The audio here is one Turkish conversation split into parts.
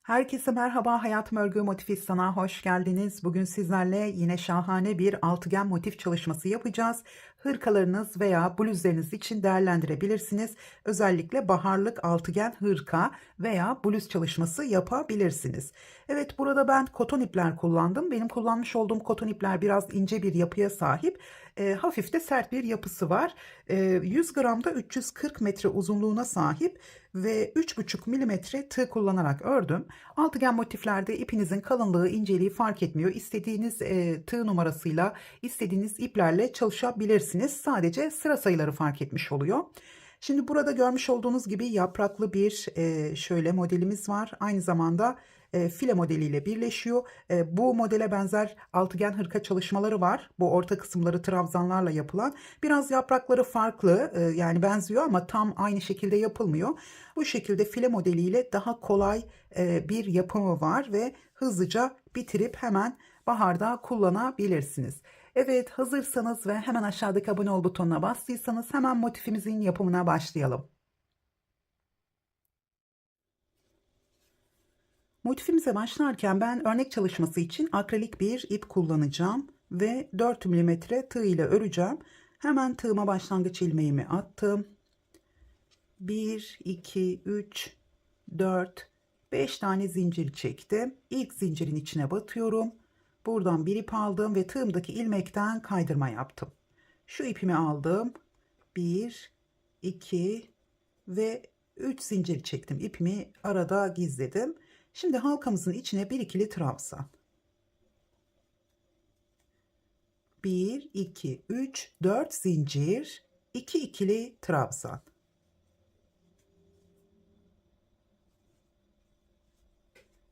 Herkese merhaba, Hayatım Örgü Motifistan'a hoş geldiniz. Bugün sizlerle yine şahane bir altıgen motif çalışması yapacağız. Hırkalarınız veya bluzlarınız için değerlendirebilirsiniz. Özellikle baharlık altıgen hırka veya bluz çalışması yapabilirsiniz. Evet, burada ben koton ipler kullandım. Benim kullanmış olduğum koton ipler biraz ince bir yapıya sahip. Hafif de sert bir yapısı var. 100 gramda 340 metre uzunluğuna sahip ve 3,5 milimetre tığ kullanarak ördüm. Altıgen motiflerde ipinizin kalınlığı, inceliği fark etmiyor. İstediğiniz tığ numarasıyla, istediğiniz iplerle çalışabilirsiniz. Sadece sıra sayıları fark etmiş oluyor. Şimdi burada görmüş olduğunuz gibi yapraklı bir şöyle modelimiz var. Aynı zamanda file modeliyle birleşiyor. Bu modele benzer altıgen hırka çalışmaları var. Bu orta kısımları trabzanlarla yapılan. Biraz yaprakları farklı, yani benziyor ama tam aynı şekilde yapılmıyor. Bu şekilde file modeliyle daha kolay bir yapımı var ve hızlıca bitirip hemen baharda kullanabilirsiniz. Evet, hazırsanız ve hemen aşağıdaki abone ol butonuna bastıysanız hemen motifimizin yapımına başlayalım. Motifimize başlarken ben örnek çalışması için akrilik bir ip kullanacağım ve 4 milimetre tığ ile öreceğim. Hemen tığıma başlangıç ilmeğimi attım. 1, 2, 3, 4, 5 tane zincir çektim. İlk zincirin içine batıyorum. Buradan bir ip aldım ve tığımdaki ilmekten kaydırma yaptım. Şu ipimi aldım. 1, 2 ve 3 zincir çektim. İpimi arada gizledim. Şimdi halkamızın içine bir ikili trabzan. 1, 2, 3, 4 zincir, 2 ikili trabzan.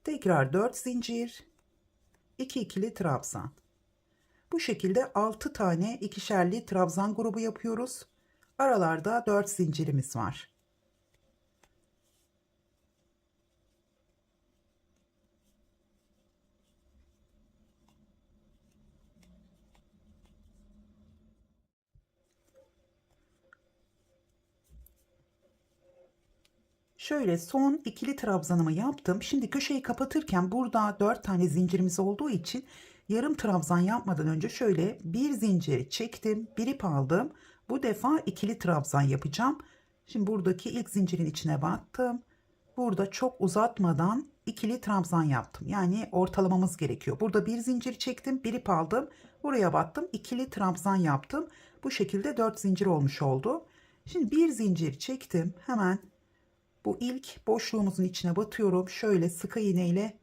Tekrar 4 zincir, 2 ikili trabzan. Bu şekilde 6 tane ikişerli trabzan grubu yapıyoruz. Aralarda 4 zincirimiz var. Şöyle son ikili trabzanımı yaptım. Şimdi köşeyi kapatırken burada 4 tane zincirimiz olduğu için yarım trabzan yapmadan önce şöyle bir zincir çektim, bir ip aldım. Bu defa ikili trabzan yapacağım. Şimdi buradaki ilk zincirin içine battım. Burada çok uzatmadan ikili trabzan yaptım. Yani ortalamamız gerekiyor. Burada bir zincir çektim, bir ip aldım. Buraya battım, ikili trabzan yaptım. Bu şekilde 4 zincir olmuş oldu. Şimdi bir zincir çektim. Hemen bu ilk boşluğumuzun içine batıyorum. Şöyle sık iğne ile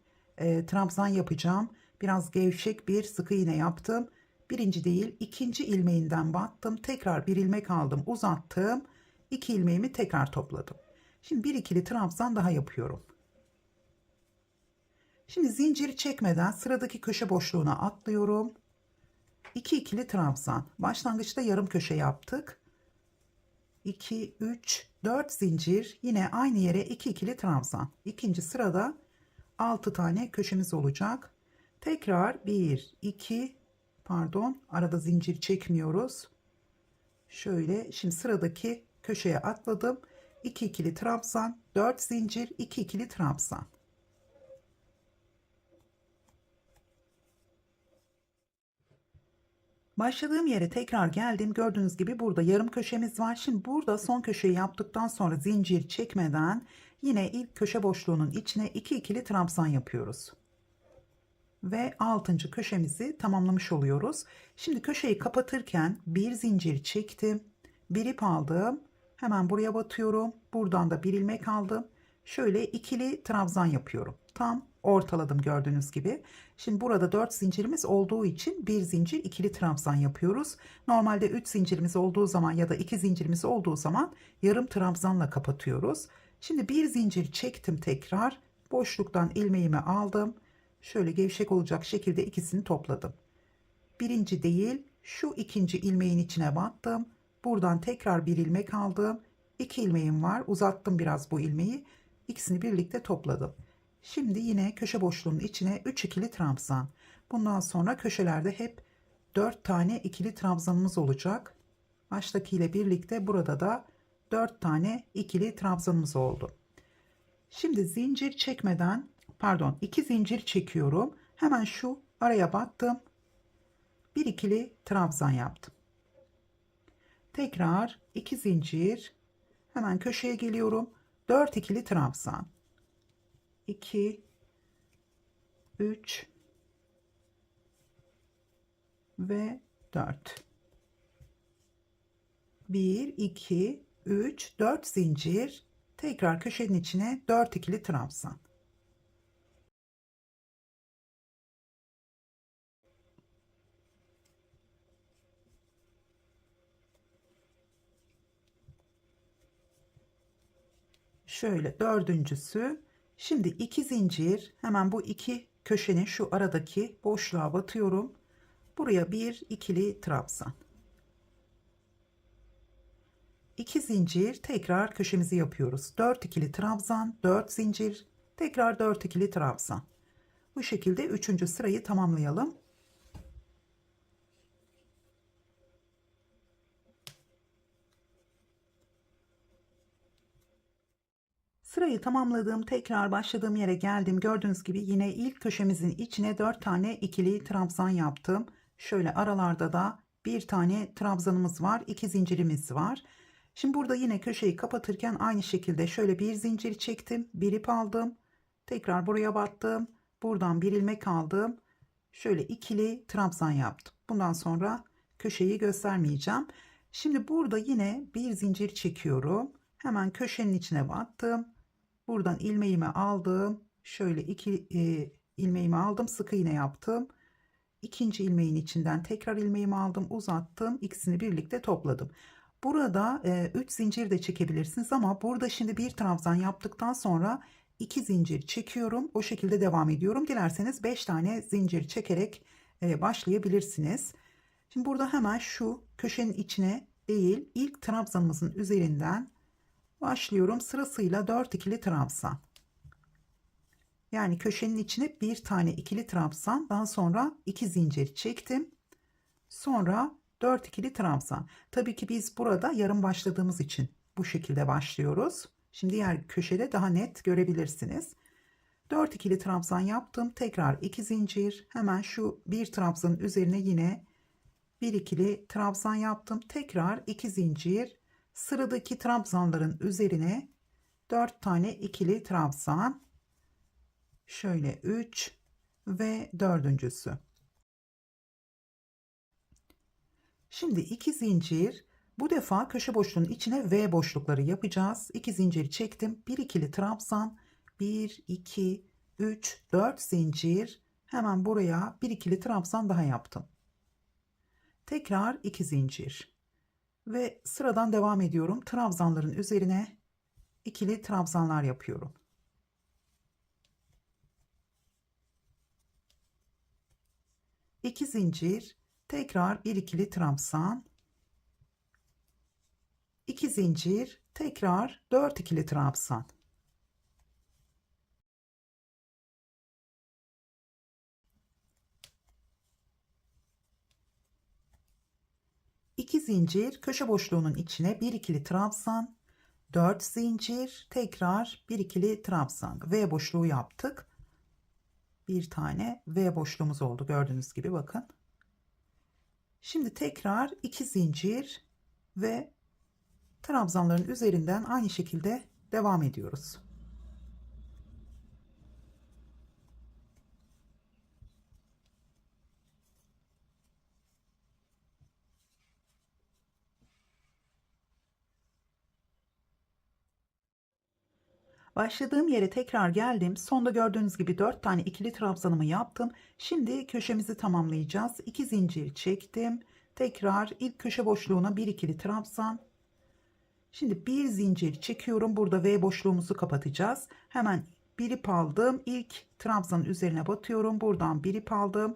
trabzan yapacağım. Biraz gevşek bir sık iğne yaptım. Birinci değil, ikinci ilmeğinden battım. Tekrar bir ilmek aldım, uzattım. 2 ilmeğimi tekrar topladım. Şimdi bir ikili trabzan daha yapıyorum. Şimdi zinciri çekmeden sıradaki köşe boşluğuna atlıyorum. 2 ikili trabzan. Başlangıçta yarım köşe yaptık. 2, 3, 4 zincir, yine aynı yere 2 ikili trabzan. İkinci sırada 6 tane köşemiz olacak. Tekrar 1, 2, pardon, arada zincir çekmiyoruz. Şöyle şimdi sıradaki köşeye atladım. 2 ikili trabzan, 4 zincir, 2 ikili trabzan. Başladığım yere tekrar geldim. Gördüğünüz gibi burada yarım köşemiz var. Şimdi burada son köşeyi yaptıktan sonra zincir çekmeden yine ilk köşe boşluğunun içine 2 ikili trabzan yapıyoruz. Ve 6. köşemizi tamamlamış oluyoruz. Şimdi köşeyi kapatırken bir zincir çektim. Bir ip aldım. Hemen buraya batıyorum. Buradan da bir ilmek aldım. Şöyle ikili trabzan yapıyorum. Tam ortaladım gördüğünüz gibi. Şimdi burada 4 zincirimiz olduğu için bir zincir ikili trabzan yapıyoruz. Normalde 3 zincirimiz olduğu zaman ya da 2 zincirimiz olduğu zaman yarım trabzanla kapatıyoruz. Şimdi bir zincir çektim tekrar. Boşluktan ilmeğimi aldım. Şöyle gevşek olacak şekilde ikisini topladım. Birinci değil, şu ikinci ilmeğin içine battım. Buradan tekrar bir ilmek aldım. 2 ilmeğim var. Uzattım biraz bu ilmeği. İkisini birlikte topladım. Şimdi yine köşe boşluğunun içine 3 ikili trabzan. Bundan sonra köşelerde hep 4 tane ikili trabzanımız olacak. Baştakiyle birlikte burada da 4 tane ikili trabzanımız oldu. Şimdi zincir çekmeden, pardon, 2 zincir çekiyorum. Hemen şu araya battım. Bir ikili trabzan yaptım. Tekrar 2 zincir. Hemen köşeye geliyorum. 4 ikili trabzan. 2 3 ve 4. 1 2 3 4 zincir. Tekrar köşenin içine 4 ikili trabzan. Şöyle dördüncüsü. Şimdi 2 zincir, hemen bu iki köşenin şu aradaki boşluğa batıyorum. Buraya bir ikili trabzan. 2 zincir, tekrar köşemizi yapıyoruz. 4 ikili trabzan, 4 zincir, tekrar 4 ikili trabzan. Bu şekilde 3. sırayı tamamlayalım. Sırayı tamamladım. Tekrar başladığım yere geldim. Gördüğünüz gibi yine ilk köşemizin içine 4 tane ikili trabzan yaptım. Şöyle aralarda da bir tane trabzanımız var. 2 zincirimiz var. Şimdi burada yine köşeyi kapatırken aynı şekilde şöyle bir zincir çektim. Bir ip aldım. Tekrar buraya battım. Buradan bir ilmek aldım. Şöyle ikili trabzan yaptım. Bundan sonra köşeyi göstermeyeceğim. Şimdi burada yine bir zincir çekiyorum. Hemen köşenin içine battım. Buradan ilmeğimi aldım. Şöyle iki ilmeğimi aldım. Sık iğne yaptım. İkinci ilmeğin içinden tekrar ilmeğimi aldım. Uzattım. İkisini birlikte topladım. Burada 3 zincir de çekebilirsiniz ama burada şimdi bir trabzan yaptıktan sonra 2 zincir çekiyorum. O şekilde devam ediyorum. Dilerseniz 5 tane zincir çekerek başlayabilirsiniz. Şimdi burada hemen şu köşenin içine değil, ilk trabzanımızın üzerinden başlıyorum. Sırasıyla 4 ikili trabzan. Yani köşenin içine bir tane ikili trabzan, daha sonra 2 zincir çektim. Sonra 4 ikili trabzan. Tabii ki biz burada yarım başladığımız için bu şekilde başlıyoruz. Şimdi diğer köşede daha net görebilirsiniz. 4 ikili trabzan yaptım. Tekrar 2 zincir. Hemen şu bir trabzanın üzerine yine bir ikili trabzan yaptım. Tekrar 2 zincir. Sıradaki trabzanların üzerine 4 tane ikili trabzan. Şöyle 3 ve dördüncüsü. Şimdi 2 zincir. Bu defa köşe boşluğunun içine V boşlukları yapacağız. 2 zincir çektim. Bir ikili trabzan. 1, 2, 3, 4 zincir. Hemen buraya bir ikili trabzan daha yaptım. Tekrar 2 zincir. Ve sıradan devam ediyorum. Trabzanların üzerine ikili trabzanlar yapıyorum. İki zincir, tekrar bir ikili trabzan. 2 zincir, tekrar 4 ikili trabzan. İki zincir, köşe boşluğunun içine bir ikili trabzan, 4 zincir, tekrar bir ikili trabzan. V boşluğu yaptık. Bir tane V boşluğumuz oldu gördüğünüz gibi, bakın. Şimdi tekrar 2 zincir ve trabzanların üzerinden aynı şekilde devam ediyoruz. Başladığım yere tekrar geldim. Sonda gördüğünüz gibi 4 tane ikili trabzanımı yaptım. Şimdi köşemizi tamamlayacağız. 2 zincir çektim. Tekrar ilk köşe boşluğuna bir ikili trabzan. Şimdi bir zincir çekiyorum. Burada V boşluğumuzu kapatacağız. Hemen bir ip aldım. İlk trabzanın üzerine batıyorum. Buradan bir ip aldım.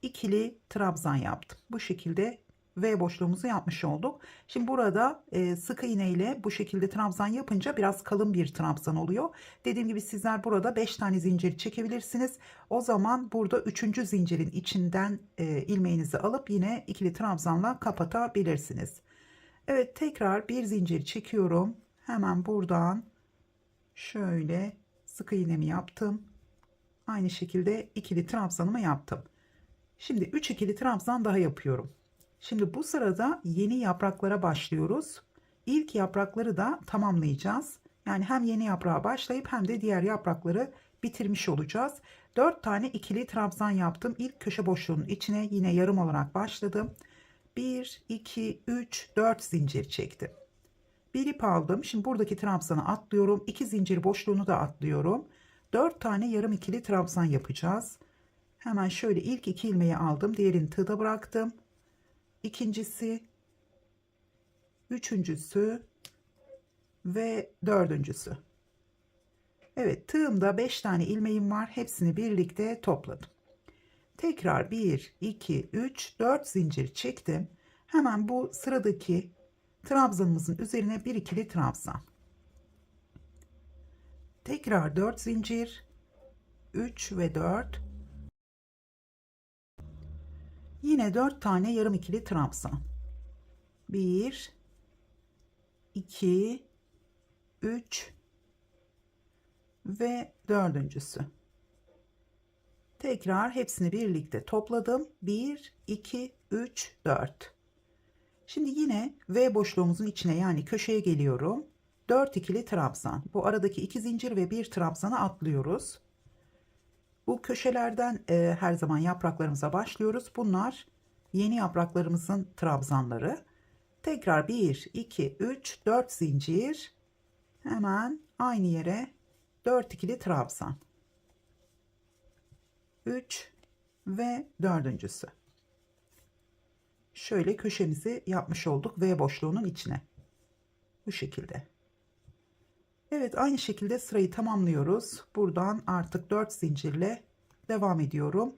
İkili trabzan yaptım. Bu şekilde V boşluğumuzu yapmış olduk. Şimdi burada sık iğne ile bu şekilde trabzan yapınca biraz kalın bir trabzan oluyor. Dediğim gibi sizler burada 5 tane zincir çekebilirsiniz. O zaman burada 3. zincirin içinden ilmeğinizi alıp yine ikili trabzanla kapatabilirsiniz. Evet, tekrar bir zincir çekiyorum. Hemen buradan şöyle sık iğnemi yaptım. Aynı şekilde ikili trabzanımı yaptım. Şimdi 3 ikili trabzan daha yapıyorum. Şimdi bu sırada yeni yapraklara başlıyoruz. İlk yaprakları da tamamlayacağız. Yani hem yeni yaprağa başlayıp hem de diğer yaprakları bitirmiş olacağız. 4 tane ikili trabzan yaptım. İlk köşe boşluğunun içine yine yarım olarak başladım. 1, 2, 3, 4 zincir çektim. Bir ip aldım. Şimdi buradaki trabzanı atlıyorum. 2 zincir boşluğunu da atlıyorum. 4 tane yarım ikili trabzan yapacağız. Hemen şöyle ilk 2 ilmeği aldım. Diğerini tığda bıraktım. İkincisi, üçüncüsü ve dördüncüsü. Evet, tığımda 5 tane ilmeğim var. Hepsini birlikte topladım. Tekrar 1, 2, 3, 4 zincir çektim. Hemen bu sıradaki trabzanımızın üzerine bir ikili trabzan. Tekrar 4 zincir, 3 ve 4. Yine 4 tane yarım ikili trabzan. 1, 2, 3 ve dördüncüsü. Tekrar hepsini birlikte topladım. 1, 2, 3, 4. Şimdi yine V boşluğumuzun içine, yani köşeye geliyorum. 4 ikili trabzan. Bu aradaki 2 zincir ve 1 trabzanı atlıyoruz. Bu köşelerden her zaman yapraklarımıza başlıyoruz. Bunlar yeni yapraklarımızın trabzanları. Tekrar 1, 2, 3, 4 zincir. Hemen aynı yere 4 ikili trabzan. 3 ve dördüncüsü. Şöyle köşemizi yapmış olduk V boşluğunun içine. Bu şekilde. Evet, aynı şekilde sırayı tamamlıyoruz. Buradan artık 4 zincirle devam ediyorum.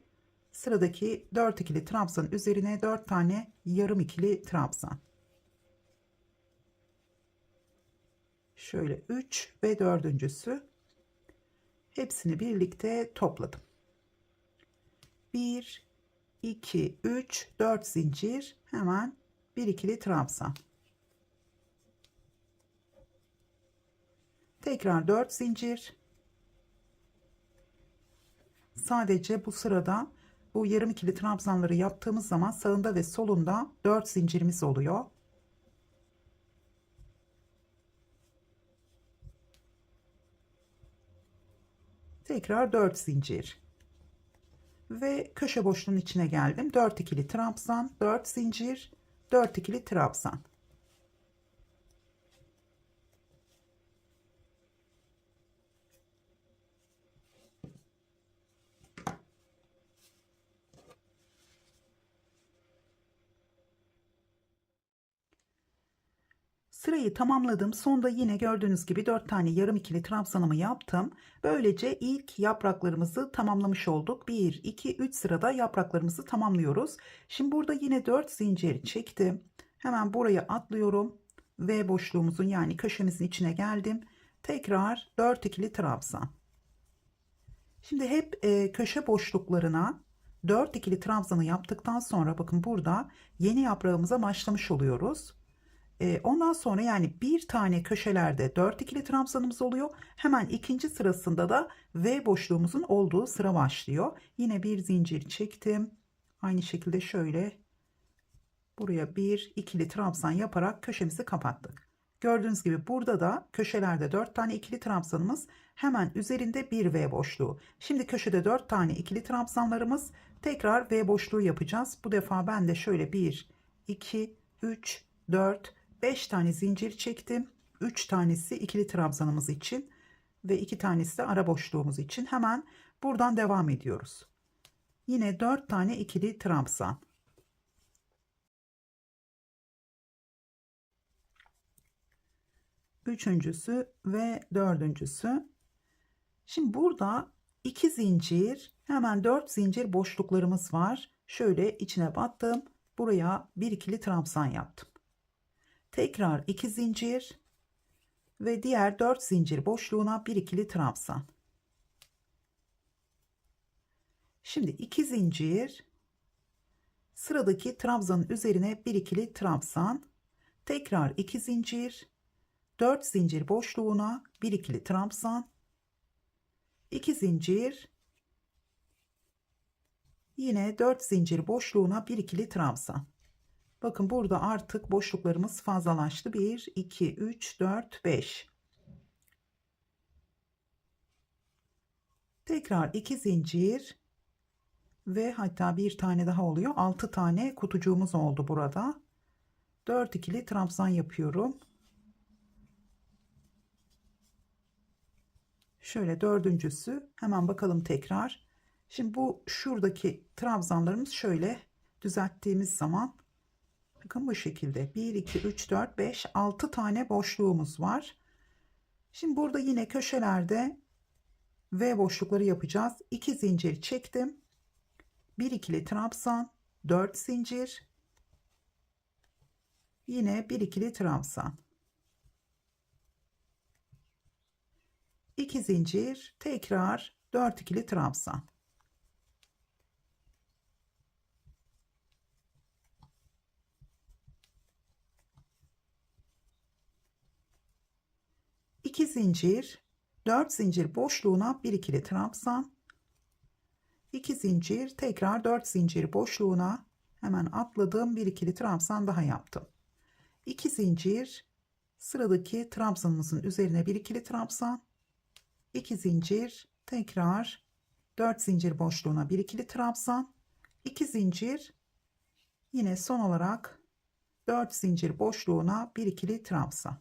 Sıradaki 4 ikili trabzan üzerine 4 tane yarım ikili trabzan. Şöyle 3 ve dördüncüsü. Hepsini birlikte topladım. 1, 2, 3, 4 zincir, hemen bir ikili trabzan. Tekrar 4 zincir. Sadece bu sırada bu yarım ikili trabzanları yaptığımız zaman sağında ve solunda 4 zincirimiz oluyor. Tekrar 4 zincir. Ve köşe boşluğunun içine geldim. 4 ikili trabzan, 4 zincir, 4 ikili trabzan. Sırayı tamamladım. Sonda yine gördüğünüz gibi 4 tane yarım ikili trabzanımı yaptım. Böylece ilk yapraklarımızı tamamlamış olduk. 1, 2, 3 sırada yapraklarımızı tamamlıyoruz. Şimdi burada yine 4 zincir çektim. Hemen buraya atlıyorum. V boşluğumuzun, yani köşemizin içine geldim. Tekrar 4 ikili trabzan. Şimdi hep köşe boşluklarına 4 ikili trabzanı yaptıktan sonra bakın burada yeni yaprağımıza başlamış oluyoruz. Ondan sonra yani bir tane köşelerde 4 ikili trabzanımız oluyor. Hemen ikinci sırasında da V boşluğumuzun olduğu sıra başlıyor. Yine bir zincir çektim. Aynı şekilde şöyle buraya bir ikili trabzan yaparak köşemizi kapattık. Gördüğünüz gibi burada da köşelerde 4 tane ikili trabzanımız, hemen üzerinde bir V boşluğu. Şimdi köşede 4 tane ikili trabzanlarımız, tekrar V boşluğu yapacağız. Bu defa ben de şöyle 1, 2, 3, 4, 5 tane zincir çektim. 3 tanesi ikili trabzanımız için ve 2 tanesi de ara boşluğumuz için. Hemen buradan devam ediyoruz. Yine 4 tane ikili trabzan. Üçüncüsü ve dördüncüsü. Şimdi burada 2 zincir, hemen 4 zincir boşluklarımız var. Şöyle içine battım. Buraya bir ikili trabzan yaptım. Tekrar 2 zincir ve diğer 4 zincir boşluğuna bir ikili trabzan. Şimdi 2 zincir, sıradaki trabzanın üzerine bir ikili trabzan. Tekrar 2 zincir, 4 zincir boşluğuna bir ikili trabzan, 2 zincir, yine 4 zincir boşluğuna bir ikili trabzan. Bakın burada artık boşluklarımız fazlalaştı. 1 2 3 4 5. Tekrar 2 zincir ve hatta bir tane daha oluyor. 6 tane kutucuğumuz oldu burada. 4 ikili trabzan yapıyorum. Şöyle dördüncüsü, hemen bakalım tekrar. Şimdi bu şuradaki trabzanlarımız şöyle düzelttiğimiz zaman bakın bu şekilde 1 2 3 4 5 6 tane boşluğumuz var. Şimdi burada yine köşelerde V boşlukları yapacağız. 2 zincir çektim. 1 ikili trabzan, 4 zincir, yine 1 ikili trabzan, 2 zincir, tekrar 4 ikili trabzan. İki zincir, 4 zincir boşluğuna bir ikili trabzan, 2 zincir, tekrar 4 zincir boşluğuna hemen atladım, bir ikili trabzan daha yaptım. 2 zincir, sıradaki trabzanımızın üzerine bir ikili trabzan, 2 zincir, tekrar 4 zincir boşluğuna bir ikili trabzan, 2 zincir, yine son olarak 4 zincir boşluğuna bir ikili trabzan.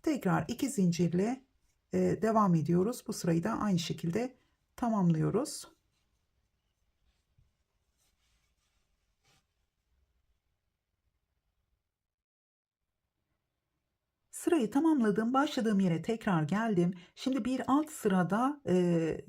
Tekrar 2 zincirle devam ediyoruz. Bu sırayı da aynı şekilde tamamlıyoruz. Sırayı tamamladım. Başladığım yere tekrar geldim. Şimdi bir alt sırada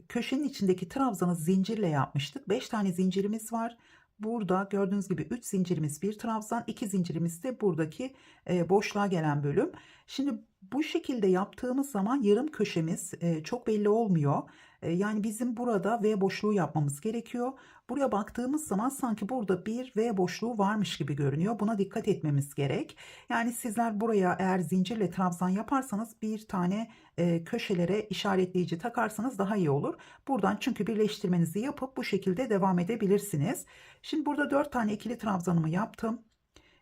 köşenin içindeki trabzanı zincirle yapmıştık. 5 tane zincirimiz var. Burada gördüğünüz gibi 3 zincirimiz, bir trabzan, 2 zincirimiz de buradaki boşluğa gelen bölüm. Şimdi bu şekilde yaptığımız zaman yarım köşemiz çok belli olmuyor. Yani bizim burada V boşluğu yapmamız gerekiyor. Buraya baktığımız zaman sanki burada bir V boşluğu varmış gibi görünüyor. Buna dikkat etmemiz gerek. Yani sizler buraya eğer zincirle trabzan yaparsanız bir tane köşelere işaretleyici takarsanız daha iyi olur. Buradan çünkü birleştirmenizi yapıp bu şekilde devam edebilirsiniz. Şimdi burada 4 tane ikili trabzanımı yaptım.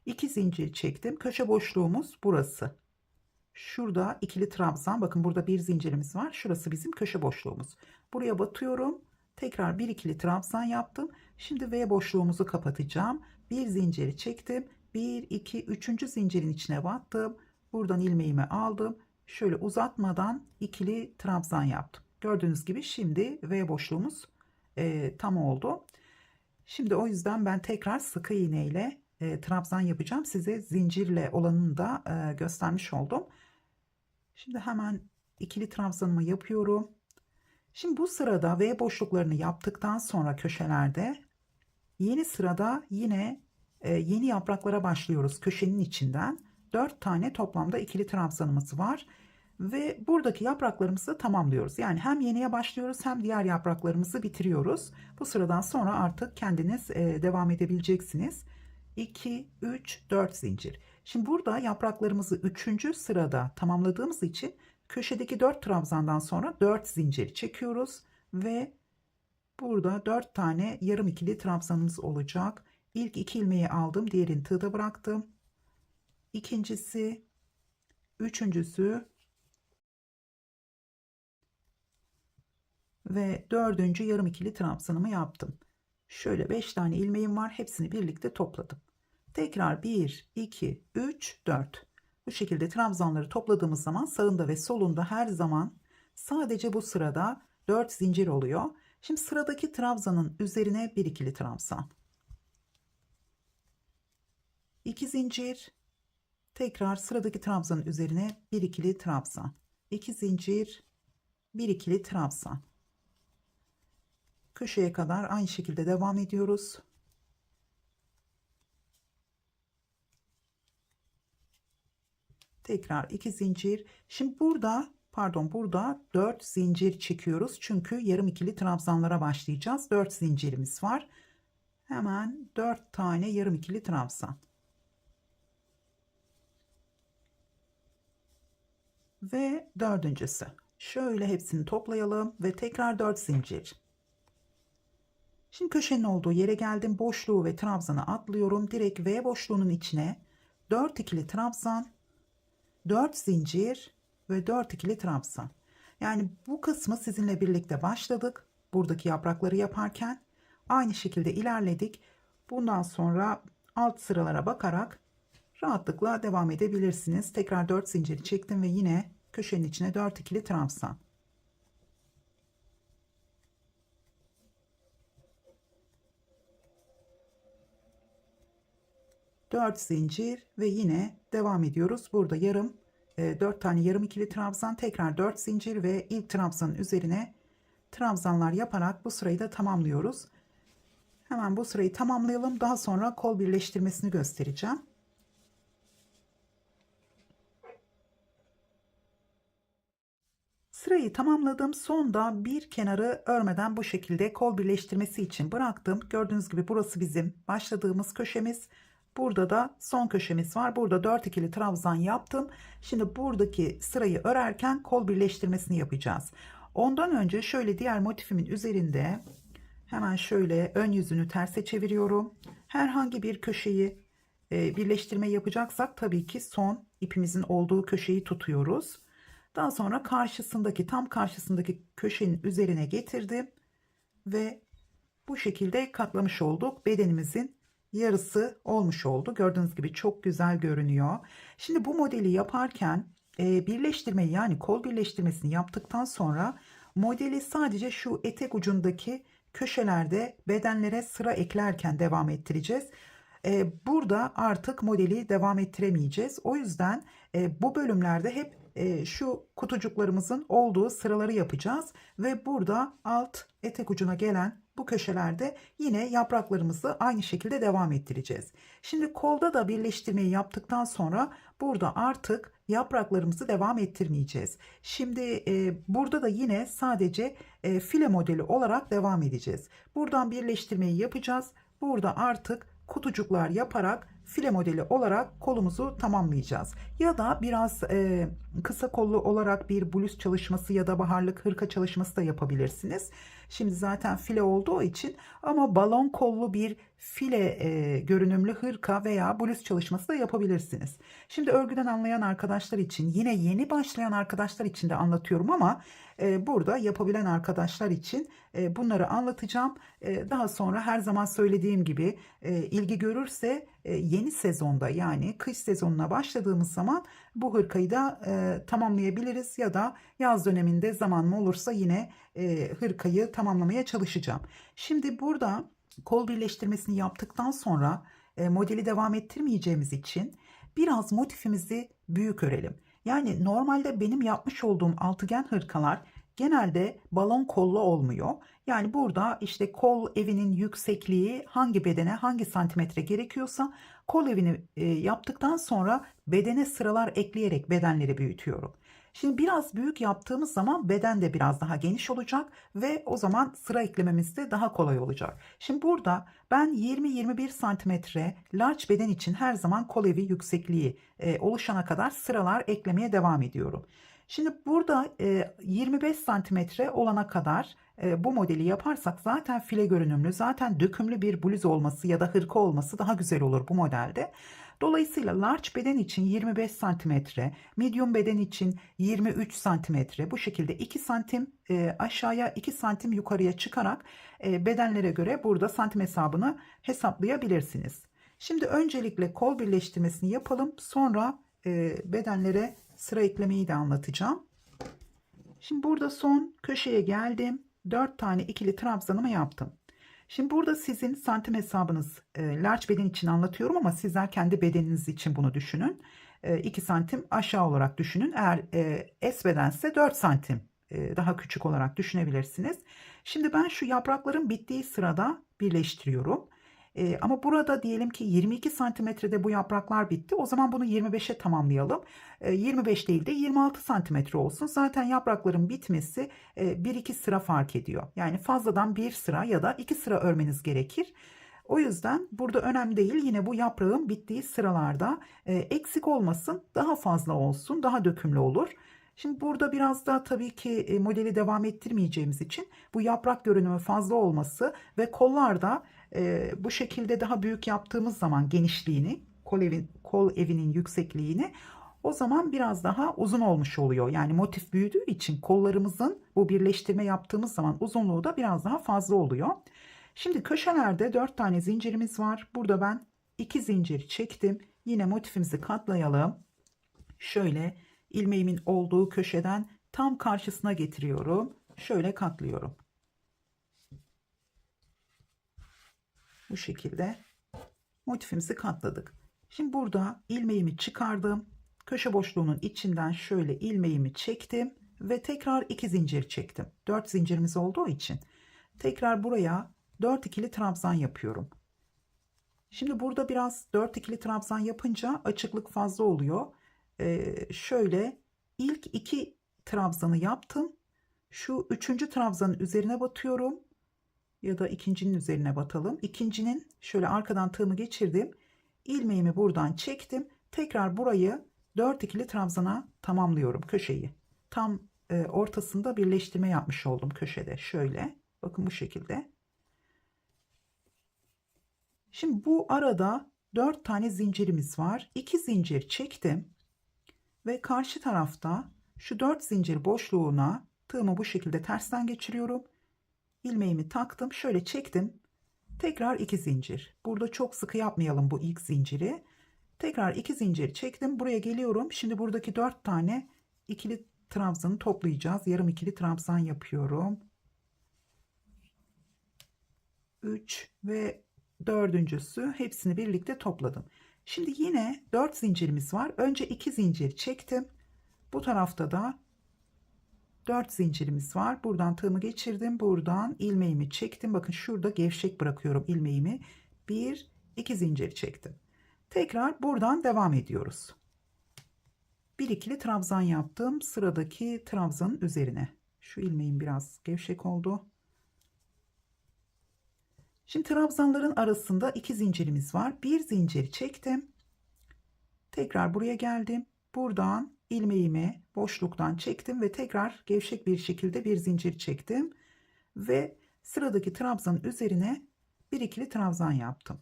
2 zincir çektim. Köşe boşluğumuz burası. Şurada ikili trabzan, bakın burada bir zincirimiz var. Şurası bizim köşe boşluğumuz. Buraya batıyorum. Tekrar bir ikili trabzan yaptım. Şimdi V boşluğumuzu kapatacağım. Bir zinciri çektim. 1 2 3. zincirin içine battım. Buradan ilmeğimi aldım. Şöyle uzatmadan ikili trabzan yaptım. Gördüğünüz gibi şimdi V boşluğumuz tam oldu. Şimdi o yüzden ben tekrar sık iğne ile trabzan yapacağım. Size zincirle olanını da göstermiş oldum. Şimdi hemen ikili trabzanımı yapıyorum. Şimdi bu sırada V boşluklarını yaptıktan sonra köşelerde yeni sırada yine yeni yapraklara başlıyoruz köşenin içinden. 4 tane toplamda ikili trabzanımız var ve buradaki yapraklarımızı tamamlıyoruz. Yani hem yeniye başlıyoruz hem diğer yapraklarımızı bitiriyoruz. Bu sıradan sonra artık kendiniz devam edebileceksiniz. 2 3 4 zincir. Şimdi burada yapraklarımızı 3. sırada tamamladığımız için köşedeki 4 trabzandan sonra 4 zincir çekiyoruz ve burada 4 tane yarım ikili trabzanımız olacak. İlk 2 ilmeği aldım, diğerini tığda bıraktım. İkincisi, üçüncüsü ve dördüncü yarım ikili trabzanımı yaptım. Şöyle 5 tane ilmeğim var, hepsini birlikte topladım. Tekrar 1 2 3 4. Bu şekilde trabzanları topladığımız zaman sağında ve solunda her zaman sadece bu sırada 4 zincir oluyor. Şimdi sıradaki trabzanın üzerine bir ikili trabzan, 2 zincir, tekrar sıradaki trabzanın üzerine bir ikili trabzan, 2 zincir, bir ikili trabzan. Köşeye kadar aynı şekilde devam ediyoruz. Tekrar 2 zincir. Şimdi burada 4 zincir çekiyoruz. Çünkü yarım ikili trabzanlara başlayacağız. 4 zincirimiz var. Hemen 4 tane yarım ikili trabzan. ve dördüncüsü. Şöyle hepsini toplayalım ve tekrar 4 zincir. Şimdi köşenin olduğu yere geldim. Boşluğu ve trabzanı atlıyorum. Direkt V boşluğunun içine 4 ikili trabzan, 4 zincir ve 4 ikili trabzan. Yani bu kısmı sizinle birlikte başladık. Buradaki yaprakları yaparken aynı şekilde ilerledik. Bundan sonra alt sıralara bakarak rahatlıkla devam edebilirsiniz. Tekrar 4 zinciri çektim ve yine köşenin içine 4 ikili trabzan. Dört zincir ve yine devam ediyoruz. Burada 4 tane yarım ikili trabzan, tekrar 4 zincir ve ilk trabzanın üzerine trabzanlar yaparak bu sırayı da tamamlıyoruz. Hemen bu sırayı tamamlayalım. Daha sonra kol birleştirmesini göstereceğim. Sırayı tamamladım. Sonda bir kenarı örmeden bu şekilde kol birleştirmesi için bıraktım. Gördüğünüz gibi burası bizim başladığımız köşemiz. Burada da son köşemiz var. Burada 4 ikili trabzan yaptım. Şimdi buradaki sırayı örerken kol birleştirmesini yapacağız. Ondan önce şöyle diğer motifimin üzerinde hemen şöyle ön yüzünü terse çeviriyorum. Herhangi bir köşeyi birleştirme yapacaksak tabii ki son ipimizin olduğu köşeyi tutuyoruz. Daha sonra tam karşısındaki köşenin üzerine getirdim ve bu şekilde katlamış olduk. Bedenimizin yarısı olmuş oldu. Gördüğünüz gibi çok güzel görünüyor. Şimdi bu modeli yaparken birleştirmeyi, yani kol birleştirmesini yaptıktan sonra modeli sadece şu etek ucundaki köşelerde bedenlere sıra eklerken devam ettireceğiz. Burada artık modeli devam ettiremeyeceğiz. O yüzden bu bölümlerde hep şu kutucuklarımızın olduğu sıraları yapacağız ve burada alt etek ucuna gelen bu köşelerde yine yapraklarımızı aynı şekilde devam ettireceğiz. Şimdi kolda da birleştirmeyi yaptıktan sonra burada artık yapraklarımızı devam ettirmeyeceğiz. Şimdi burada da yine sadece file modeli olarak devam edeceğiz. Buradan birleştirmeyi yapacağız. Burada artık kutucuklar yaparak file modeli olarak kolumuzu tamamlayacağız. Ya da biraz kısa kollu olarak bir bluz çalışması ya da baharlık hırka çalışması da yapabilirsiniz. Şimdi zaten file olduğu için, ama balon kollu bir file görünümlü hırka veya bluz çalışması da yapabilirsiniz. Şimdi örgüden anlayan arkadaşlar için, yine yeni başlayan arkadaşlar için de anlatıyorum ama burada yapabilen arkadaşlar için bunları anlatacağım. Daha sonra her zaman söylediğim gibi ilgi görürse yeni sezonda, yani kış sezonuna başladığımız zaman bu hırkayı da tamamlayabiliriz ya da yaz döneminde zamanım olursa yine hırkayı tamamlamaya çalışacağım. Şimdi burada kol birleştirmesini yaptıktan sonra modeli devam ettirmeyeceğimiz için biraz motifimizi büyük örelim. Yani normalde benim yapmış olduğum altıgen hırkalar genelde balon kollu olmuyor. Yani burada işte kol evinin yüksekliği hangi bedene hangi santimetre gerekiyorsa kol evini yaptıktan sonra bedene sıralar ekleyerek bedenleri büyütüyorum. Şimdi biraz büyük yaptığımız zaman beden de biraz daha geniş olacak ve o zaman sıra eklememiz de daha kolay olacak. Şimdi burada ben 20-21 santimetre large beden için her zaman kol evi yüksekliği oluşana kadar sıralar eklemeye devam ediyorum. Şimdi burada 25 santimetre olana kadar bu modeli yaparsak zaten file görünümlü, zaten dökümlü bir bluz olması ya da hırka olması daha güzel olur bu modelde. Dolayısıyla large beden için 25 santimetre, medium beden için 23 santimetre, bu şekilde 2 santim aşağıya 2 santim yukarıya çıkarak bedenlere göre burada santim hesabını hesaplayabilirsiniz. Şimdi öncelikle kol birleştirmesini yapalım, sonra bedenlere sıra eklemeyi de anlatacağım. Şimdi burada son köşeye geldim. 4 tane ikili trabzanımı yaptım. Şimdi burada sizin santim hesabınız large beden için anlatıyorum ama sizler kendi bedeniniz için bunu düşünün. 2 santim aşağı olarak düşünün. Eğer S bedense 4 santim daha küçük olarak düşünebilirsiniz. Şimdi ben şu yaprakların bittiği sırada birleştiriyorum. Ama burada diyelim ki 22 santimetrede bu yapraklar bitti. O zaman bunu 25'e tamamlayalım. 25 değil de 26 santimetre olsun. Zaten yaprakların bitmesi 1-2 sıra fark ediyor. Yani fazladan bir sıra ya da 2 sıra örmeniz gerekir. O yüzden burada önemli değil. Yine bu yaprağın bittiği sıralarda eksik olmasın, daha fazla olsun, daha dökümlü olur. Şimdi burada biraz daha tabii ki modeli devam ettirmeyeceğimiz için bu yaprak görünümü fazla olması ve kollarda bu şekilde daha büyük yaptığımız zaman genişliğini, kol evinin yüksekliğini, o zaman biraz daha uzun olmuş oluyor. Yani motif büyüdüğü için kollarımızın bu birleştirme yaptığımız zaman uzunluğu da biraz daha fazla oluyor. Şimdi köşelerde 4 tane zincirimiz var. Burada ben 2 zincir çektim. Yine motifimizi katlayalım. Şöyle ilmeğimin olduğu köşeden tam karşısına getiriyorum. Şöyle katlıyorum. Bu şekilde motifimizi katladık. Şimdi burada ilmeğimi çıkardım. Köşe boşluğunun içinden şöyle ilmeğimi çektim ve tekrar 2 zincir çektim. 4 zincirimiz olduğu için tekrar buraya 4 ikili trabzan yapıyorum. Şimdi burada biraz 4 ikili trabzan yapınca açıklık fazla oluyor. Şöyle ilk 2 trabzanı yaptım. Şu 3. trabzanın üzerine batıyorum. Ya da ikincinin üzerine batalım. İkincinin şöyle arkadan tığımı geçirdim. İlmeğimi buradan çektim. Tekrar burayı 4 ikili trabzana tamamlıyorum köşeyi. Tam ortasında birleştirme yapmış oldum köşede. Şöyle bakın bu şekilde. Şimdi bu arada 4 tane zincirimiz var. 2 zincir çektim ve karşı tarafta şu 4 zincir boşluğuna tığımı bu şekilde tersten geçiriyorum. İlmeğimi taktım, şöyle çektim. Tekrar 2 zincir. Burada çok sıkı yapmayalım bu ilk zinciri. Tekrar 2 zincir çektim. Buraya geliyorum. Şimdi buradaki 4 tane ikili trabzanı toplayacağız. Yarım ikili trabzan yapıyorum. 3 ve dördüncüsü, hepsini birlikte topladım. Şimdi yine 4 zincirimiz var. Önce 2 zincir çektim. Bu tarafta da 4 zincirimiz var. Buradan tığımı geçirdim. Buradan ilmeğimi çektim. Bakın şurada gevşek bırakıyorum ilmeğimi. 1 2 zincir çektim. Tekrar buradan devam ediyoruz. Bir ikili trabzan yaptım. Sıradaki trabzanın üzerine. Şu ilmeğim biraz gevşek oldu. Şimdi trabzanların arasında 2 zincirimiz var. Bir zincir çektim. Tekrar buraya geldim. Buradan ilmeğimi boşluktan çektim ve tekrar gevşek bir şekilde bir zincir çektim ve sıradaki trabzanın üzerine bir ikili trabzan yaptım.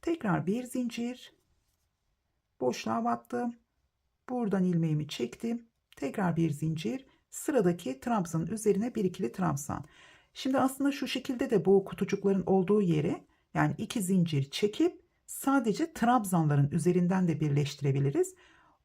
Tekrar bir zincir, boşluğa battım. Buradan ilmeğimi çektim. Tekrar bir zincir, sıradaki trabzanın üzerine bir ikili trabzan. Şimdi aslında şu şekilde de bu kutucukların olduğu yere, yani 2 zincir çekip sadece trabzanların üzerinden de birleştirebiliriz.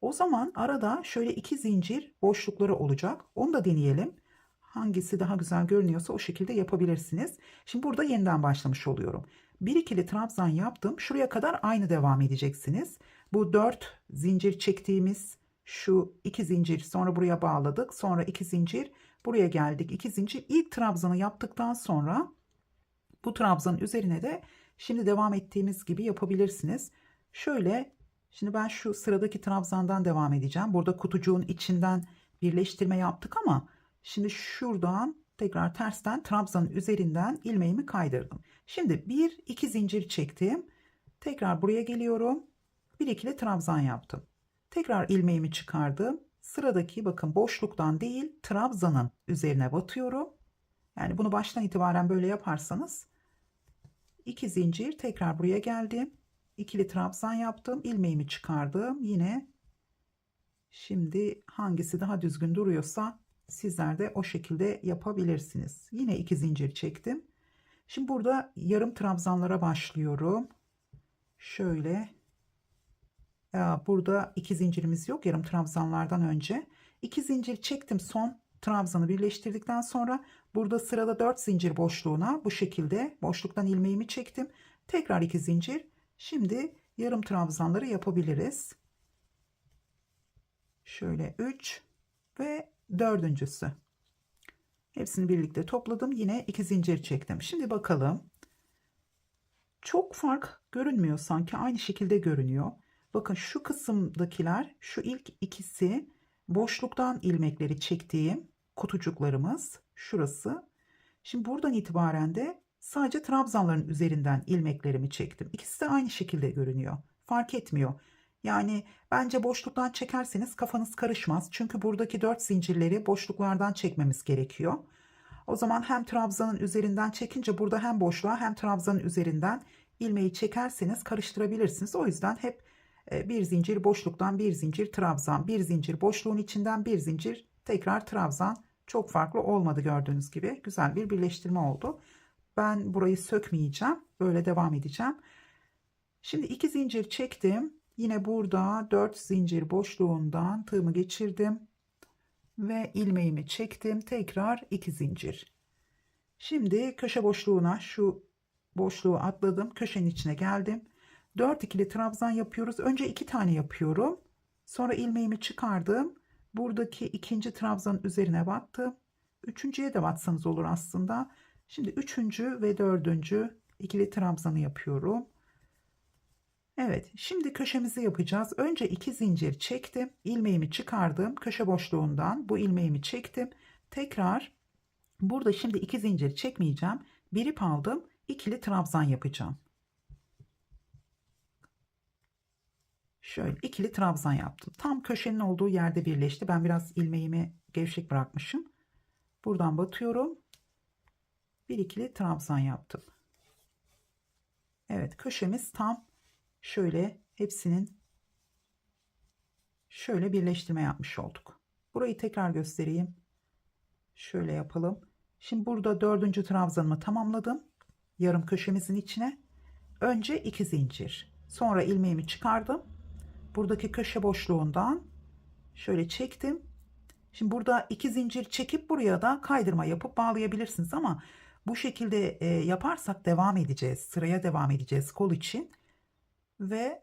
O zaman arada şöyle 2 zincir boşlukları olacak. Onu da deneyelim. Hangisi daha güzel görünüyorsa o şekilde yapabilirsiniz. Şimdi burada yeniden başlamış oluyorum. Bir ikili trabzan yaptım. Şuraya kadar aynı devam edeceksiniz. Bu 4 zincir çektiğimiz şu 2 zincir, sonra buraya bağladık. Sonra 2 zincir, buraya geldik. 2 zincir, ilk trabzanı yaptıktan sonra bu trabzanın üzerine de şimdi devam ettiğimiz gibi yapabilirsiniz. Şöyle, şimdi ben şu sıradaki trabzandan devam edeceğim. Burada kutucuğun içinden birleştirme yaptık ama şimdi şuradan tekrar tersten trabzanın üzerinden ilmeğimi kaydırdım. Şimdi 1 2 zincir çektim. Tekrar buraya geliyorum. Bir ikili trabzan yaptım. Tekrar ilmeğimi çıkardım. Sıradaki bakın boşluktan değil trabzanın üzerine batıyorum. Yani bunu baştan itibaren böyle yaparsanız 2 zincir, tekrar buraya geldim. İkili trabzan yaptım. İlmeğimi çıkardım. Yine şimdi hangisi daha düzgün duruyorsa sizler de o şekilde yapabilirsiniz. Yine 2 zincir çektim. Şimdi burada yarım trabzanlara başlıyorum. Şöyle. Burada 2 zincirimiz yok. Yarım trabzanlardan önce 2 zincir çektim. Son trabzanı birleştirdikten sonra burada sırada 4 zincir boşluğuna bu şekilde boşluktan ilmeğimi çektim. Tekrar 2 zincir. Şimdi yarım trabzanları yapabiliriz. Şöyle 3 ve dördüncüsü. Hepsini birlikte topladım. Yine 2 zincir çektim. Şimdi bakalım. Çok fark görünmüyor, sanki aynı şekilde görünüyor. Bakın şu kısımdakiler, şu ilk ikisi boşluktan ilmekleri çektiğim kutucuklarımız, şurası. Şimdi buradan itibaren de sadece trabzanların üzerinden ilmeklerimi çektim. İkisi de aynı şekilde görünüyor. Fark etmiyor. Yani bence boşluktan çekerseniz kafanız karışmaz. Çünkü buradaki 4 zincirleri boşluklardan çekmemiz gerekiyor. O zaman hem trabzanın üzerinden çekince burada hem boşluğa hem trabzanın üzerinden ilmeği çekerseniz karıştırabilirsiniz. O yüzden hep bir zincir boşluktan bir zincir trabzan, bir zincir boşluğun içinden bir zincir tekrar trabzan. Çok farklı olmadı gördüğünüz gibi. Güzel bir birleştirme oldu. Ben burayı sökmeyeceğim. Böyle devam edeceğim. Şimdi 2 zincir çektim. Yine burada 4 zincir boşluğundan tığımı geçirdim ve ilmeğimi çektim. Tekrar 2 zincir. Şimdi köşe boşluğuna, şu boşluğu atladım. Köşenin içine geldim. 4 ikili trabzan yapıyoruz. Önce 2 tane yapıyorum. Sonra ilmeğimi çıkardım. Buradaki ikinci trabzanın üzerine battım. Üçüncüye de batsanız olur aslında. Şimdi üçüncü ve dördüncü ikili trabzanı yapıyorum. Evet, şimdi köşemizi yapacağız. Önce 2 zincir çektim. İlmeğimi çıkardım. Köşe boşluğundan bu ilmeğimi çektim. Tekrar burada şimdi 2 zincir çekmeyeceğim. Bir ip aldım. İkili trabzan yapacağım. Şöyle ikili trabzan yaptım. Tam köşenin olduğu yerde birleşti. Ben biraz ilmeğimi gevşek bırakmışım. Buradan batıyorum. Bir ikili trabzan yaptım. Evet, köşemiz tam şöyle hepsinin şöyle birleştirme yapmış olduk. Burayı tekrar göstereyim. Şöyle yapalım. Şimdi burada dördüncü trabzanımı tamamladım. Yarım köşemizin içine. Önce 2 zincir. Sonra ilmeğimi çıkardım. Buradaki köşe boşluğundan şöyle çektim. Şimdi burada 2 zincir çekip buraya da kaydırma yapıp bağlayabilirsiniz ama bu şekilde yaparsak devam edeceğiz. Sıraya devam edeceğiz kol için. Ve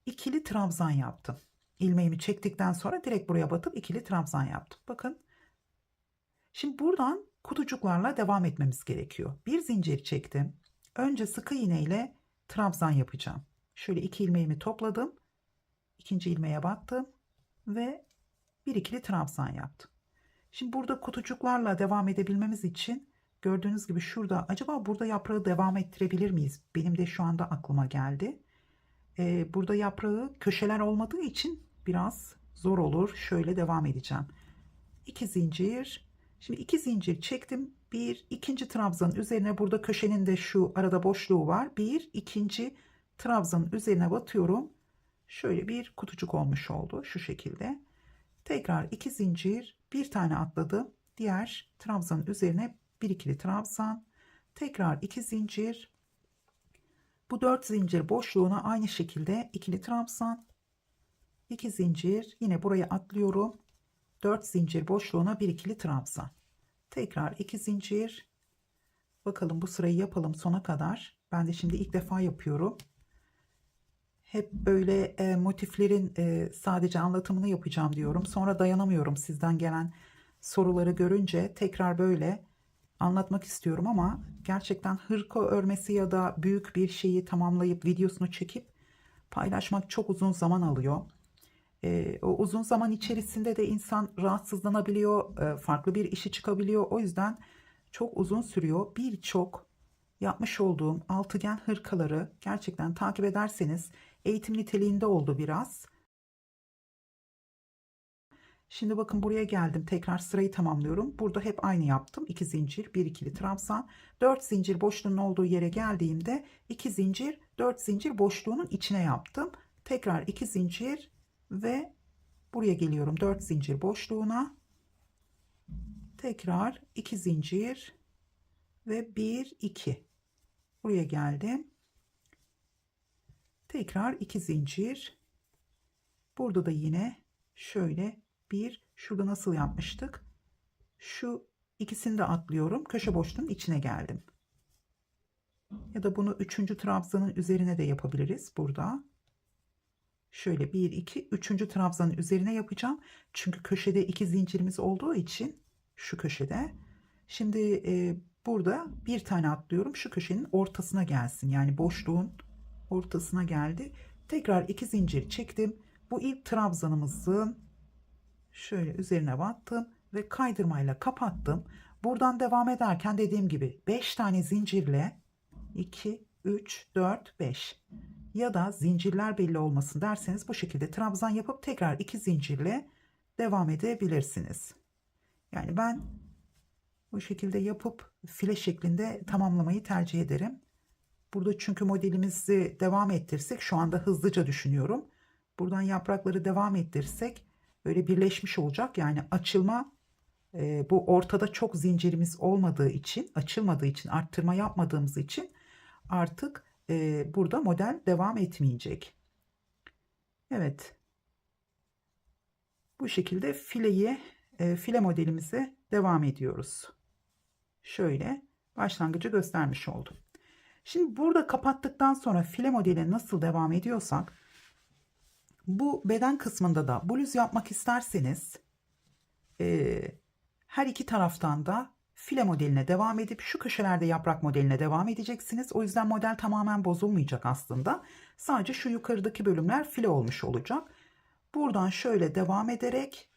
ikili trabzan yaptım. İlmeğimi çektikten sonra direkt buraya batıp ikili trabzan yaptım. Bakın. Şimdi buradan kutucuklarla devam etmemiz gerekiyor. Bir zincir çektim. Önce sık iğne ile trabzan yapacağım. Şöyle 2 ilmeğimi topladım. İkinci ilmeğe battım ve bir ikili trabzan yaptım. Şimdi burada kutucuklarla devam edebilmemiz için gördüğünüz gibi şurada acaba burada yaprağı devam ettirebilir miyiz? Benim de şu anda aklıma geldi. Burada yaprağı köşeler olmadığı için biraz zor olur. Şöyle devam edeceğim. 2 zincir. Şimdi 2 zincir çektim. Bir ikinci trabzanın üzerine burada köşenin de şu arada boşluğu var. Bir ikinci trabzanın üzerine batıyorum. Şöyle bir kutucuk olmuş oldu şu şekilde. Tekrar 2 zincir, bir tane atladım. Diğer trabzanın üzerine bir ikili trabzan. Tekrar 2 zincir. Bu 4 zincir boşluğuna aynı şekilde ikili trabzan. 2 zincir, yine buraya atlıyorum. 4 zincir boşluğuna bir ikili trabzan. Tekrar 2 zincir. Bakalım bu sırayı yapalım sona kadar. Ben de şimdi ilk defa yapıyorum. Hep böyle motiflerin sadece anlatımını yapacağım diyorum. Sonra dayanamıyorum sizden gelen soruları görünce tekrar böyle anlatmak istiyorum ama gerçekten hırka örmesi ya da büyük bir şeyi tamamlayıp videosunu çekip paylaşmak çok uzun zaman alıyor. O uzun zaman içerisinde de insan rahatsızlanabiliyor, farklı bir işi çıkabiliyor. O yüzden çok uzun sürüyor. Birçok yapmış olduğum altıgen hırkaları gerçekten takip ederseniz eğitim niteliğinde oldu biraz. Şimdi bakın buraya geldim. Tekrar sırayı tamamlıyorum. Burada hep aynı yaptım. 2 zincir, 1 ikili trabzan, 4 zincir boşluğunun olduğu yere geldiğimde 2 zincir, 4 zincir boşluğunun içine yaptım. Tekrar 2 zincir ve buraya geliyorum 4 zincir boşluğuna. Tekrar 2 zincir ve 1 2. Buraya geldim. Tekrar 2 zincir. Burada da yine şöyle bir, şurada nasıl yapmıştık? Şu ikisini de atlıyorum. Köşe boşluğunun içine geldim. Ya da bunu 3. trabzanın üzerine de yapabiliriz burada. Şöyle 1 2 3. trabzanın üzerine yapacağım. Çünkü köşede 2 zincirimiz olduğu için şu köşede. Şimdi burada bir tane atlıyorum. Şu köşenin ortasına gelsin. Yani boşluğun ortasına geldi. Tekrar 2 zincir çektim. Bu ilk trabzanımızın şöyle üzerine battım ve kaydırmayla kapattım. Buradan devam ederken dediğim gibi 5 tane zincirle 2 3 4 5 ya da zincirler belli olmasın derseniz bu şekilde trabzan yapıp tekrar 2 zincirle devam edebilirsiniz. Yani ben bu şekilde yapıp file şeklinde tamamlamayı tercih ederim. Burada çünkü modelimizi devam ettirsek, şu anda hızlıca düşünüyorum. Buradan yaprakları devam ettirsek böyle birleşmiş olacak. Yani açılma, bu ortada çok zincirimiz olmadığı için, açılmadığı için, arttırma yapmadığımız için artık burada model devam etmeyecek. Evet. Bu şekilde file modelimize devam ediyoruz. Şöyle başlangıcı göstermiş oldum. Şimdi burada kapattıktan sonra file modeli nasıl devam ediyorsak, bu beden kısmında da bluz yapmak isterseniz her iki taraftan da file modeline devam edip şu köşelerde yaprak modeline devam edeceksiniz. O yüzden model tamamen bozulmayacak aslında. Sadece şu yukarıdaki bölümler file olmuş olacak. Buradan şöyle devam ederek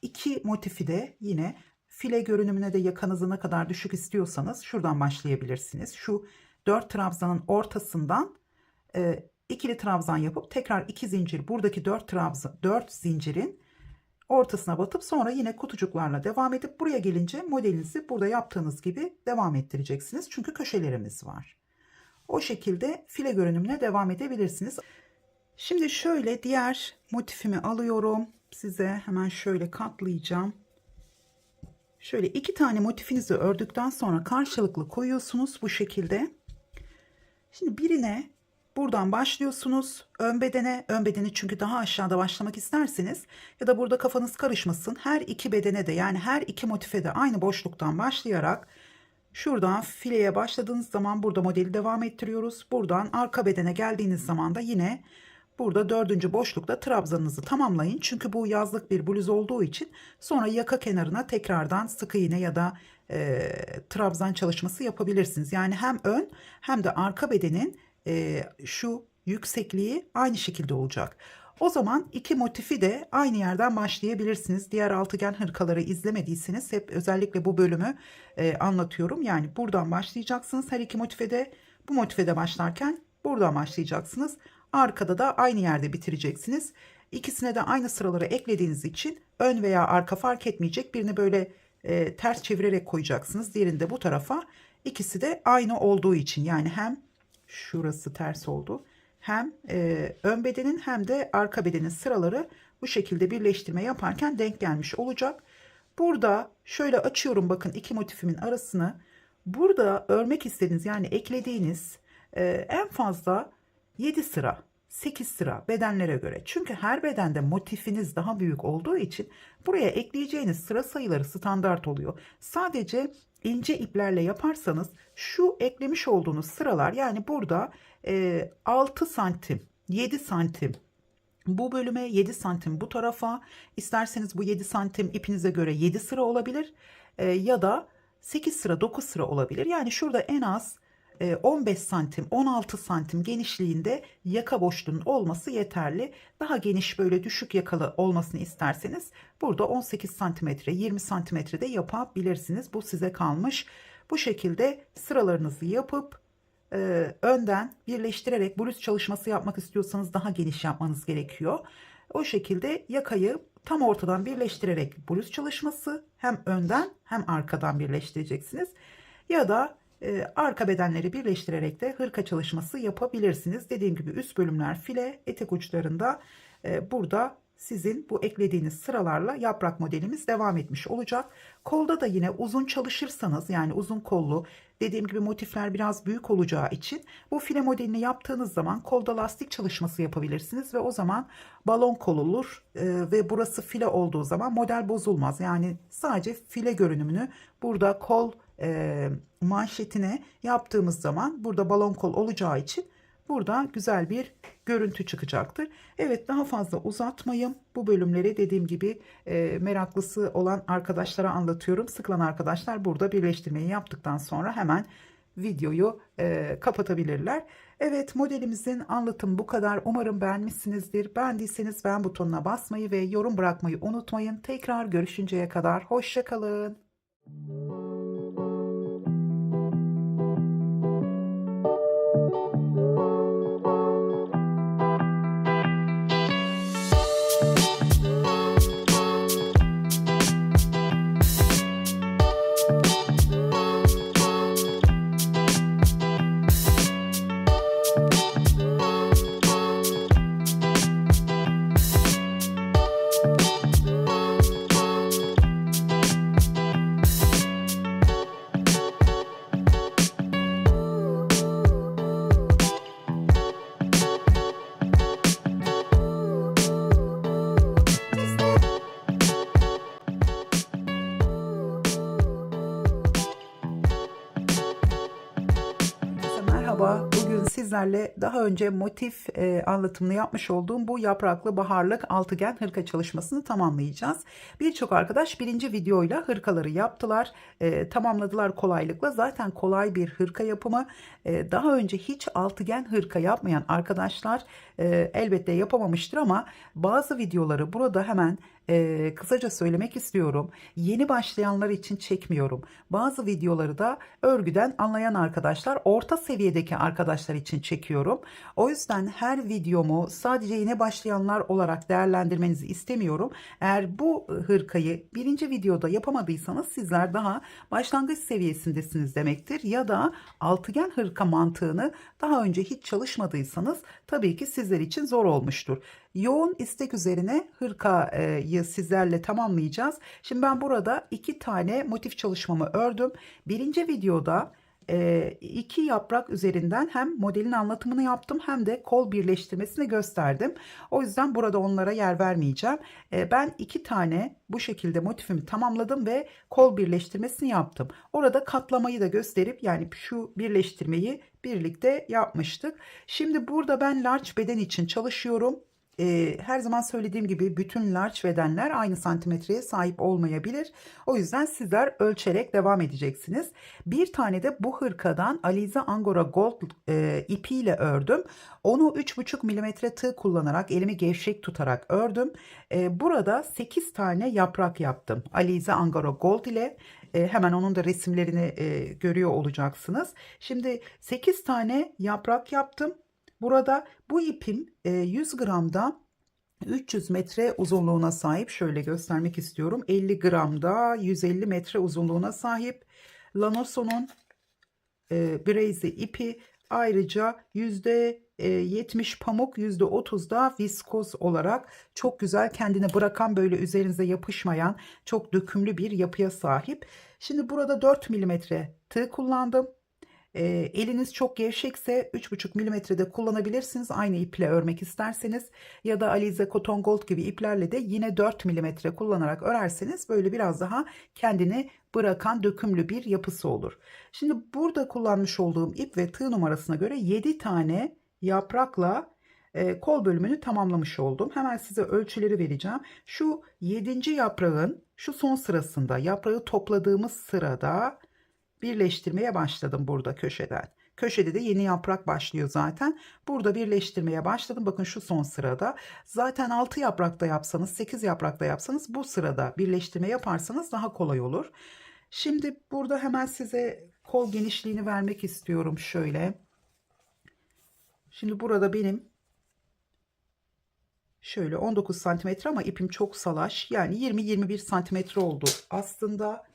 iki motifi de yine file görünümüne de yakanızı ne kadar düşük istiyorsanız şuradan başlayabilirsiniz. Şu 4 trabzanın ortasından ikili trabzan yapıp tekrar 2 zincir, buradaki 4 zincirin ortasına batıp sonra yine kutucuklarla devam edip buraya gelince modelinizi burada yaptığınız gibi devam ettireceksiniz. Çünkü köşelerimiz var. O şekilde file görünümüne devam edebilirsiniz. Şimdi şöyle diğer motifimi alıyorum. Size hemen şöyle katlayacağım. Şöyle 2 tane motifinizi ördükten sonra karşılıklı koyuyorsunuz bu şekilde. Şimdi birine buradan başlıyorsunuz ön bedeni, çünkü daha aşağıda başlamak isterseniz ya da burada kafanız karışmasın, her iki bedene de, yani her iki motife de aynı boşluktan başlayarak şuradan fileye başladığınız zaman burada modeli devam ettiriyoruz. Buradan arka bedene geldiğiniz zaman da yine burada 4. boşlukta trabzanınızı tamamlayın. Çünkü bu yazlık bir bluz olduğu için sonra yaka kenarına tekrardan sık iğne ya da trabzan çalışması yapabilirsiniz. Yani hem ön hem de arka bedenin şu yüksekliği aynı şekilde olacak. O zaman iki motifi de aynı yerden başlayabilirsiniz. Diğer altıgen hırkaları izlemediyseniz hep özellikle bu bölümü anlatıyorum. Yani buradan başlayacaksınız her iki motife de. Bu motife de başlarken buradan başlayacaksınız. Arkada da aynı yerde bitireceksiniz. İkisine de aynı sıraları eklediğiniz için ön veya arka fark etmeyecek. Birini böyle ters çevirerek koyacaksınız. Diğerini de bu tarafa. İkisi de aynı olduğu için, yani hem şurası ters oldu, hem ön bedenin hem de arka bedenin sıraları bu şekilde birleştirme yaparken denk gelmiş olacak. Burada şöyle açıyorum, bakın iki motifimin arasını. Burada örmek istediğiniz, yani eklediğiniz en fazla 7 sıra, 8 sıra bedenlere göre. Çünkü her bedende motifiniz daha büyük olduğu için buraya ekleyeceğiniz sıra sayıları standart oluyor. Sadece ince iplerle yaparsanız şu eklemiş olduğunuz sıralar, yani burada 6 santim, 7 santim bu bölüme, 7 santim bu tarafa, isterseniz bu 7 santim ipinize göre 7 sıra olabilir ya da 8 sıra 9 sıra olabilir. Yani şurada en az 15 santim 16 santim genişliğinde yaka boşluğunun olması yeterli. Daha geniş, böyle düşük yakalı olmasını isterseniz burada 18 santimetre 20 santimetre de yapabilirsiniz. Bu size kalmış. Bu şekilde sıralarınızı yapıp önden birleştirerek bluz çalışması yapmak istiyorsanız daha geniş yapmanız gerekiyor. O şekilde yakayı tam ortadan birleştirerek bluz çalışması, hem önden hem arkadan birleştireceksiniz. Ya da arka bedenleri birleştirerek de hırka çalışması yapabilirsiniz. Dediğim gibi üst bölümler file, etek uçlarında burada sizin bu eklediğiniz sıralarla yaprak modelimiz devam etmiş olacak. Kolda da yine uzun çalışırsanız, yani uzun kollu, dediğim gibi motifler biraz büyük olacağı için bu file modelini yaptığınız zaman kolda lastik çalışması yapabilirsiniz ve o zaman balon kol olur ve burası file olduğu zaman model bozulmaz. Yani sadece file görünümünü burada kol manşetine yaptığımız zaman burada balon kol olacağı için burada güzel bir görüntü çıkacaktır. Evet, daha fazla uzatmayayım. Bu bölümleri dediğim gibi meraklısı olan arkadaşlara anlatıyorum. Sıkılan arkadaşlar burada birleştirmeyi yaptıktan sonra hemen videoyu kapatabilirler. Evet, modelimizin anlatımı bu kadar. Umarım beğenmişsinizdir. Beğendiyseniz beğen butonuna basmayı ve yorum bırakmayı unutmayın. Tekrar görüşünceye kadar hoşça kalın. sizlerle daha önce motif anlatımını yapmış olduğum bu yapraklı baharlık altıgen hırka çalışmasını tamamlayacağız. Birçok arkadaş birinci videoyla hırkaları yaptılar, tamamladılar kolaylıkla. Zaten kolay bir hırka yapımı. Daha önce hiç altıgen hırka yapmayan arkadaşlar elbette yapamamıştır ama bazı videoları burada hemen kısaca söylemek istiyorum. Yeni başlayanlar için çekmiyorum. Bazı videoları da örgüden anlayan arkadaşlar, orta seviyedeki arkadaşlar için çekiyorum. O yüzden her videomu sadece yeni başlayanlar olarak değerlendirmenizi istemiyorum. Eğer bu hırkayı birinci videoda yapamadıysanız sizler daha başlangıç seviyesindesiniz demektir. Ya da altıgen hırka mantığını daha önce hiç çalışmadıysanız tabii ki sizler için zor olmuştur. Yoğun istek üzerine hırkayı sizlerle tamamlayacağız. Şimdi ben burada 2 tane motif çalışmamı ördüm. Birinci videoda 2 yaprak üzerinden hem modelin anlatımını yaptım hem de kol birleştirmesini gösterdim. O yüzden burada onlara yer vermeyeceğim. Ben 2 tane bu şekilde motifimi tamamladım ve kol birleştirmesini yaptım. Orada katlamayı da gösterip, yani şu birleştirmeyi birlikte yapmıştık. Şimdi burada ben large beden için çalışıyorum. Her zaman söylediğim gibi bütün large bedenler aynı santimetreye sahip olmayabilir. O yüzden sizler ölçerek devam edeceksiniz. Bir tane de bu hırkadan Alize Angora Gold ipiyle ördüm. Onu 3,5 milimetre tığ kullanarak elimi gevşek tutarak ördüm. Burada 8 tane yaprak yaptım Alize Angora Gold ile. Hemen onun da resimlerini görüyor olacaksınız. Şimdi 8 tane yaprak yaptım. Burada bu ipim 100 gramda 300 metre uzunluğuna sahip. Şöyle göstermek istiyorum. 50 gramda 150 metre uzunluğuna sahip. Lanoso'nun Braze ipi, ayrıca %70 pamuk, %30 da viskoz olarak çok güzel kendini bırakan, böyle üzerinize yapışmayan çok dökümlü bir yapıya sahip. Şimdi burada 4 milimetre tığ kullandım. Eliniz çok gevşekse 3,5 milimetrede kullanabilirsiniz aynı iple örmek isterseniz, ya da Alize Cotton Gold gibi iplerle de yine 4 milimetre kullanarak örerseniz böyle biraz daha kendini bırakan dökümlü bir yapısı olur. Şimdi burada kullanmış olduğum ip ve tığ numarasına göre 7 tane yaprakla kol bölümünü tamamlamış oldum. Hemen size ölçüleri vereceğim. Şu 7. yaprağın şu son sırasında, yaprağı topladığımız sırada birleştirmeye başladım burada köşeden. Köşede de yeni yaprak başlıyor zaten. Burada birleştirmeye başladım. Bakın şu son sırada. Zaten 6 yaprakta yapsanız, 8 yaprakta yapsanız bu sırada birleştirme yaparsanız daha kolay olur. Şimdi burada hemen size kol genişliğini vermek istiyorum şöyle. Şimdi burada benim şöyle 19 santimetre ama ipim çok salaş. Yani 20-21 santimetre oldu aslında.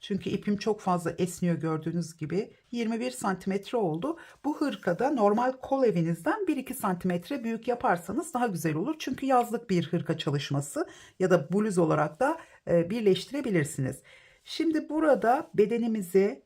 Çünkü ipim çok fazla esniyor gördüğünüz gibi. 21 santimetre oldu. Bu hırkada normal kol evinizden 1-2 santimetre büyük yaparsanız daha güzel olur. Çünkü yazlık bir hırka çalışması ya da bluz olarak da birleştirebilirsiniz. Şimdi burada bedenimizi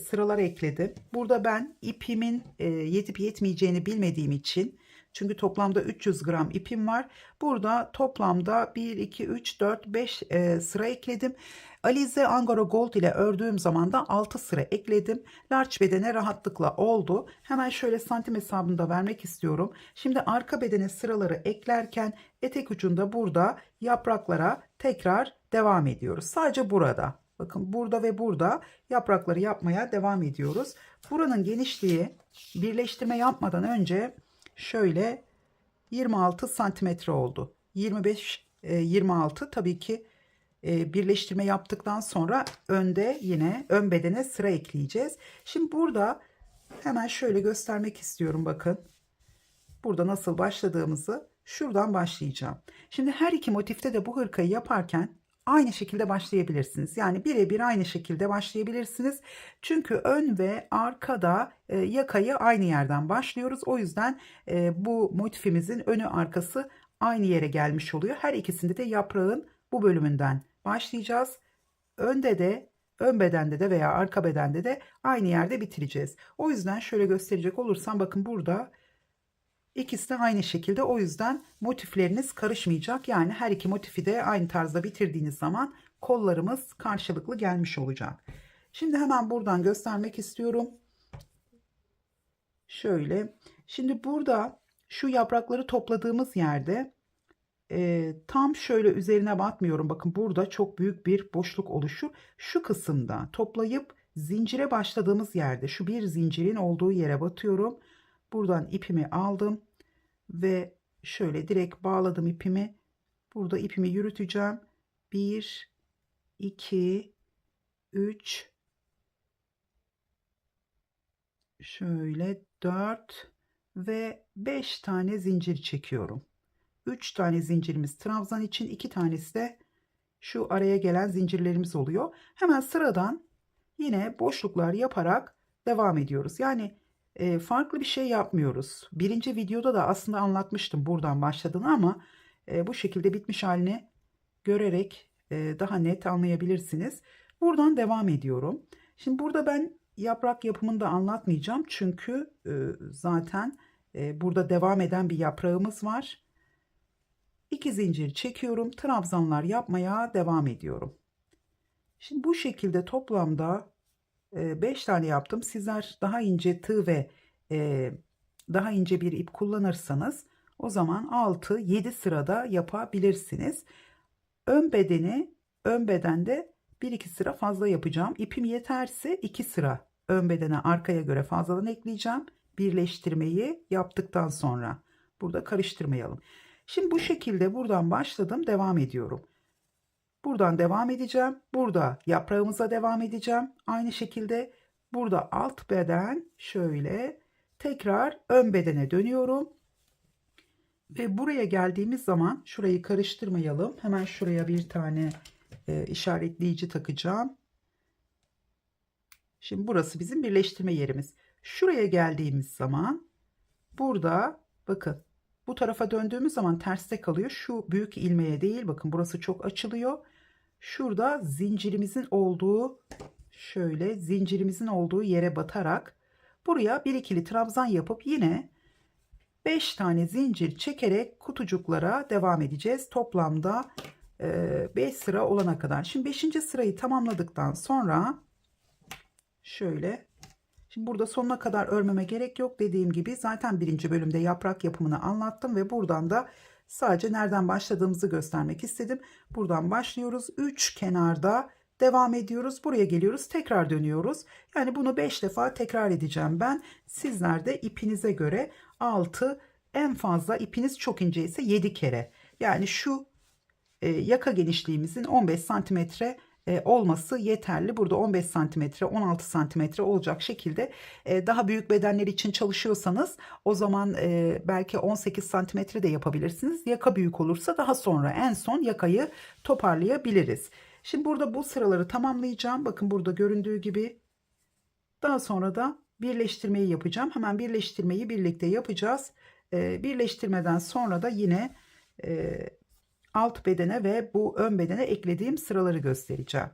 sıralar ekledim. Burada ben ipimin yetip yetmeyeceğini bilmediğim için, çünkü toplamda 300 gram ipim var. Burada toplamda 1, 2, 3, 4, 5 sıra ekledim. Alize Angora Gold ile ördüğüm zaman da 6 sıra ekledim. Large bedene rahatlıkla oldu. Hemen şöyle santim hesabında vermek istiyorum. Şimdi arka bedene sıraları eklerken etek ucunda burada yapraklara tekrar devam ediyoruz. Sadece burada. Bakın burada ve burada yaprakları yapmaya devam ediyoruz. Buranın genişliği birleştirme yapmadan önce şöyle 26 santimetre oldu. 25 26 tabii ki birleştirme yaptıktan sonra önde yine ön bedene sıra ekleyeceğiz. Şimdi burada hemen şöyle göstermek istiyorum, bakın. Burada nasıl başladığımızı şuradan başlayacağım. Şimdi her iki motifte de bu hırkayı yaparken aynı şekilde başlayabilirsiniz. Yani birebir aynı şekilde başlayabilirsiniz. Çünkü ön ve arkada yakayı aynı yerden başlıyoruz. O yüzden bu motifimizin önü arkası aynı yere gelmiş oluyor. Her ikisinde de yaprağın bu bölümünden başlayacağız. Önde de, ön bedende de veya arka bedende de aynı yerde bitireceğiz. O yüzden şöyle gösterecek olursam, bakın burada İkisi de aynı şekilde, o yüzden motifleriniz karışmayacak. Yani her iki motifi de aynı tarzda bitirdiğiniz zaman kollarımız karşılıklı gelmiş olacak. Şimdi hemen buradan göstermek istiyorum. Şöyle. Şimdi burada şu yaprakları topladığımız yerde tam şöyle üzerine batmıyorum. Bakın burada çok büyük bir boşluk oluşur. Şu kısımda toplayıp zincire başladığımız yerde şu bir zincirin olduğu yere batıyorum. Buradan ipimi aldım ve şöyle direkt bağladım ipimi. Burada ipimi yürüteceğim. 1, 2, 3, şöyle 4 ve 5 tane zincir çekiyorum. 3 tane zincirimiz trabzan için, 2 tanesi de şu araya gelen zincirlerimiz oluyor. Hemen sıradan yine boşluklar yaparak devam ediyoruz. Yani farklı bir şey yapmıyoruz. Birinci videoda da aslında anlatmıştım buradan başladığını ama bu şekilde bitmiş halini görerek daha net anlayabilirsiniz. Buradan devam ediyorum. Şimdi burada ben yaprak yapımını da anlatmayacağım. Çünkü zaten burada devam eden bir yaprağımız var. 2 zincir çekiyorum. Trabzanlar yapmaya devam ediyorum. Şimdi bu şekilde toplamda 5 tane yaptım. Sizler daha ince tığ ve daha ince bir ip kullanırsanız o zaman 6-7 sırada yapabilirsiniz. Ön bedende 1-2 sıra fazla yapacağım. İpim yeterse 2 sıra ön bedene arkaya göre fazladan ekleyeceğim. Birleştirmeyi yaptıktan sonra. Burada karıştırmayalım. Şimdi bu şekilde buradan başladım, devam ediyorum. Buradan devam edeceğim. Burada yaprağımıza devam edeceğim. Aynı şekilde burada alt beden şöyle tekrar ön bedene dönüyorum. Ve buraya geldiğimiz zaman şurayı karıştırmayalım. Hemen şuraya bir tane işaretleyici takacağım. Şimdi burası bizim birleştirme yerimiz. Şuraya geldiğimiz zaman burada bakın bu tarafa döndüğümüz zaman terste kalıyor. Şu büyük ilmeğe değil, bakın burası çok açılıyor. Şurada zincirimizin olduğu şöyle zincirimizin olduğu yere batarak buraya bir ikili trabzan yapıp yine 5 tane zincir çekerek kutucuklara devam edeceğiz. Toplamda 5 sıra olana kadar. Şimdi 5. sırayı tamamladıktan sonra şöyle, şimdi burada sonuna kadar örmeme gerek yok. Dediğim gibi zaten birinci bölümde yaprak yapımını anlattım ve buradan da sadece nereden başladığımızı göstermek istedim. Buradan başlıyoruz. 3 kenarda devam ediyoruz. Buraya geliyoruz. Tekrar dönüyoruz. Yani bunu 5 defa tekrar edeceğim ben. Sizler de ipinize göre 6, en fazla ipiniz çok ince ise 7 kere. Yani şu yaka genişliğimizin 15 santimetre olması yeterli. Burada 15 santimetre, 16 santimetre olacak şekilde daha büyük bedenler için çalışıyorsanız o zaman belki 18 santimetre de yapabilirsiniz. Yaka büyük olursa daha sonra en son yakayı toparlayabiliriz. Şimdi burada bu sıraları tamamlayacağım. Bakın burada göründüğü gibi. Daha sonra da birleştirmeyi yapacağım. Hemen birleştirmeyi birlikte yapacağız. Birleştirmeden sonra da yine alt bedene ve bu ön bedene eklediğim sıraları göstereceğim.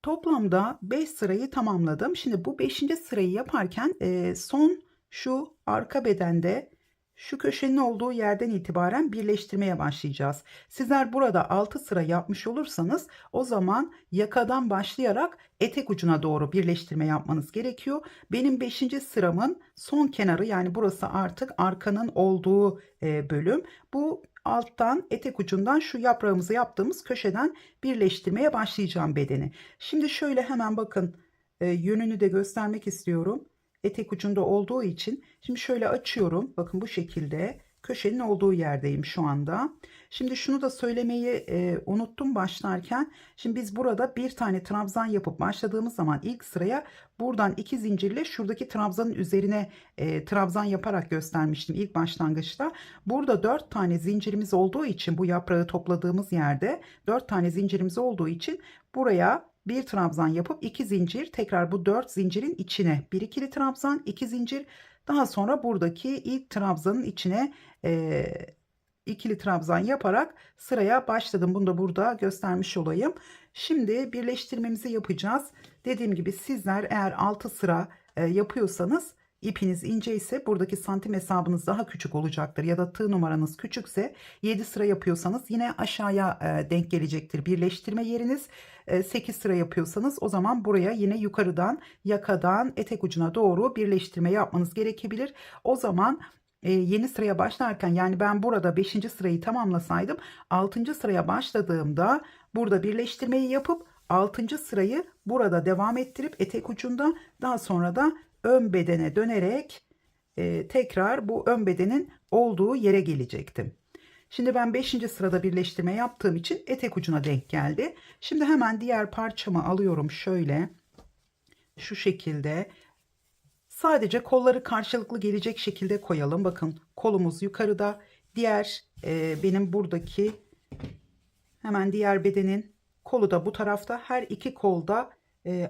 Toplamda 5 sırayı tamamladım. Şimdi bu 5. sırayı yaparken son şu arka bedende şu köşenin olduğu yerden itibaren birleştirmeye başlayacağız. Sizler burada 6 sıra yapmış olursanız o zaman yakadan başlayarak etek ucuna doğru birleştirme yapmanız gerekiyor. Benim 5. sıramın son kenarı, yani burası artık arkanın olduğu bölüm. Bu alttan etek ucundan şu yaprağımızı yaptığımız köşeden birleştirmeye başlayacağım bedeni. Şimdi şöyle hemen bakın yönünü de göstermek istiyorum. Etek ucunda olduğu için şimdi şöyle açıyorum. Bakın bu şekilde köşenin olduğu yerdeyim şu anda. Şimdi şunu da söylemeyi unuttum başlarken. Şimdi biz burada bir tane trabzan yapıp başladığımız zaman ilk sıraya buradan 2 zincirle şuradaki trabzanın üzerine trabzan yaparak göstermiştim ilk başlangıçta. Burada 4 tane zincirimiz olduğu için bu yaprağı topladığımız yerde 4 tane zincirimiz olduğu için buraya bir trabzan yapıp 2 zincir, tekrar bu 4 zincirin içine bir ikili trabzan, 2 zincir, daha sonra buradaki ilk trabzanın içine ikili trabzan yaparak sıraya başladım. Bunu da burada göstermiş olayım. Şimdi birleştirmemizi yapacağız. Dediğim gibi sizler eğer 6 sıra yapıyorsanız İpiniz ince ise buradaki santim hesabınız daha küçük olacaktır ya da tığ numaranız küçükse 7 sıra yapıyorsanız yine aşağıya denk gelecektir birleştirme yeriniz. 8 sıra yapıyorsanız o zaman buraya yine yukarıdan yakadan etek ucuna doğru birleştirme yapmanız gerekebilir. O zaman yeni sıraya başlarken, yani ben burada 5. sırayı tamamlasaydım 6. sıraya başladığımda burada birleştirmeyi yapıp 6. sırayı burada devam ettirip etek ucunda, daha sonra da ön bedene dönerek tekrar bu ön bedenin olduğu yere gelecektim. Şimdi ben 5. sırada birleştirme yaptığım için etek ucuna denk geldi. Şimdi hemen diğer parçamı alıyorum, şöyle şu şekilde. Sadece kolları karşılıklı gelecek şekilde koyalım. Bakın kolumuz yukarıda. Diğer benim buradaki hemen diğer bedenin kolu da bu tarafta. Her iki kolda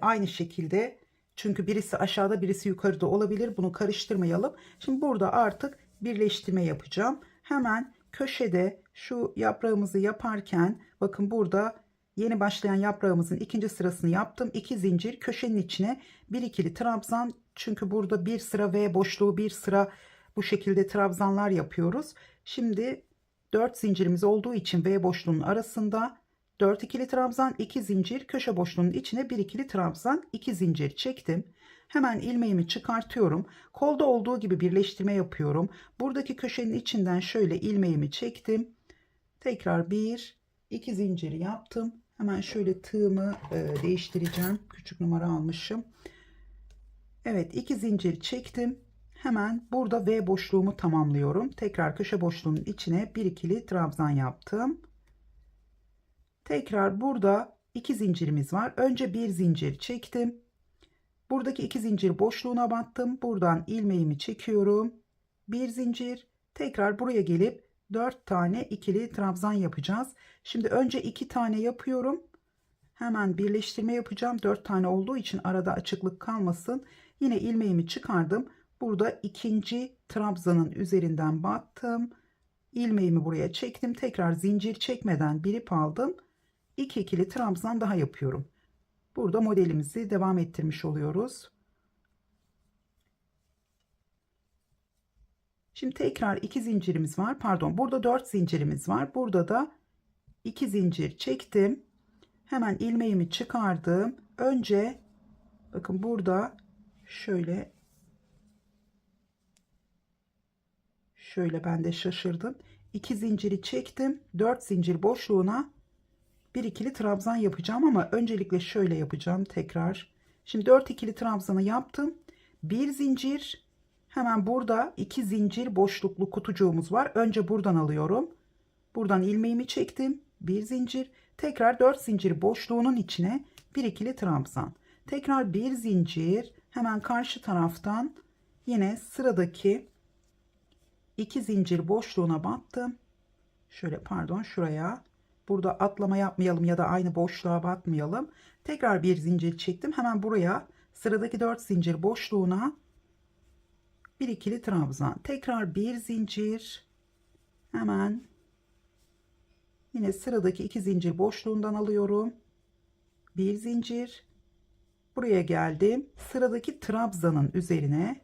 aynı şekilde. Çünkü birisi aşağıda birisi yukarıda olabilir. Bunu karıştırmayalım. Şimdi burada artık birleştirme yapacağım. Hemen köşede şu yaprağımızı yaparken bakın burada yeni başlayan yaprağımızın 2. sırasını yaptım. 2 zincir köşenin içine bir ikili trabzan. Çünkü burada bir sıra V boşluğu, bir sıra bu şekilde trabzanlar yapıyoruz. Şimdi 4 zincirimiz olduğu için V boşluğunun arasında 4 ikili trabzan, 2 zincir, köşe boşluğunun içine bir ikili trabzan, 2 zincir çektim. Hemen ilmeğimi çıkartıyorum. Kolda olduğu gibi birleştirme yapıyorum. Buradaki köşenin içinden şöyle ilmeğimi çektim. Tekrar 1 2 zinciri yaptım. Hemen şöyle tığımı değiştireceğim. Küçük numara almışım. Evet, 2 zincir çektim. Hemen burada V boşluğumu tamamlıyorum. Tekrar köşe boşluğunun içine bir ikili trabzan yaptım. Tekrar burada 2 zincirimiz var. Önce bir zincir çektim. Buradaki 2 zincir boşluğuna battım. Buradan ilmeğimi çekiyorum. Bir zincir. Tekrar buraya gelip 4 tane ikili trabzan yapacağız. Şimdi önce 2 tane yapıyorum. Hemen birleştirme yapacağım. 4 tane olduğu için arada açıklık kalmasın. Yine ilmeğimi çıkardım. Burada ikinci trabzanın üzerinden battım. İlmeğimi buraya çektim. Tekrar zincir çekmeden bir ip aldım. 2 ikili trabzan daha yapıyorum. Burada modelimizi devam ettirmiş oluyoruz. Şimdi tekrar 2 zincirimiz var. Pardon, burada 4 zincirimiz var. Burada da 2 zincir çektim. Hemen ilmeğimi çıkardım. Önce bakın burada şöyle ben de şaşırdım. 2 zinciri çektim. 4 zincir boşluğuna bir ikili trabzan yapacağım ama öncelikle şöyle yapacağım tekrar. Şimdi 4 ikili trabzanı yaptım. Bir zincir, hemen burada 2 zincir boşluklu kutucuğumuz var. Önce buradan alıyorum. Buradan ilmeğimi çektim. Bir zincir, tekrar 4 zincir boşluğunun içine bir ikili trabzan. Tekrar bir zincir, hemen karşı taraftan yine sıradaki 2 zincir boşluğuna battım. Şöyle pardon, şuraya. Burada atlama yapmayalım ya da aynı boşluğa batmayalım. Tekrar bir zincir çektim. Hemen buraya sıradaki 4 zincir boşluğuna bir ikili trabzan. Tekrar bir zincir. Hemen yine sıradaki 2 zincir boşluğundan alıyorum. Bir zincir. Buraya geldim. Sıradaki trabzanın üzerine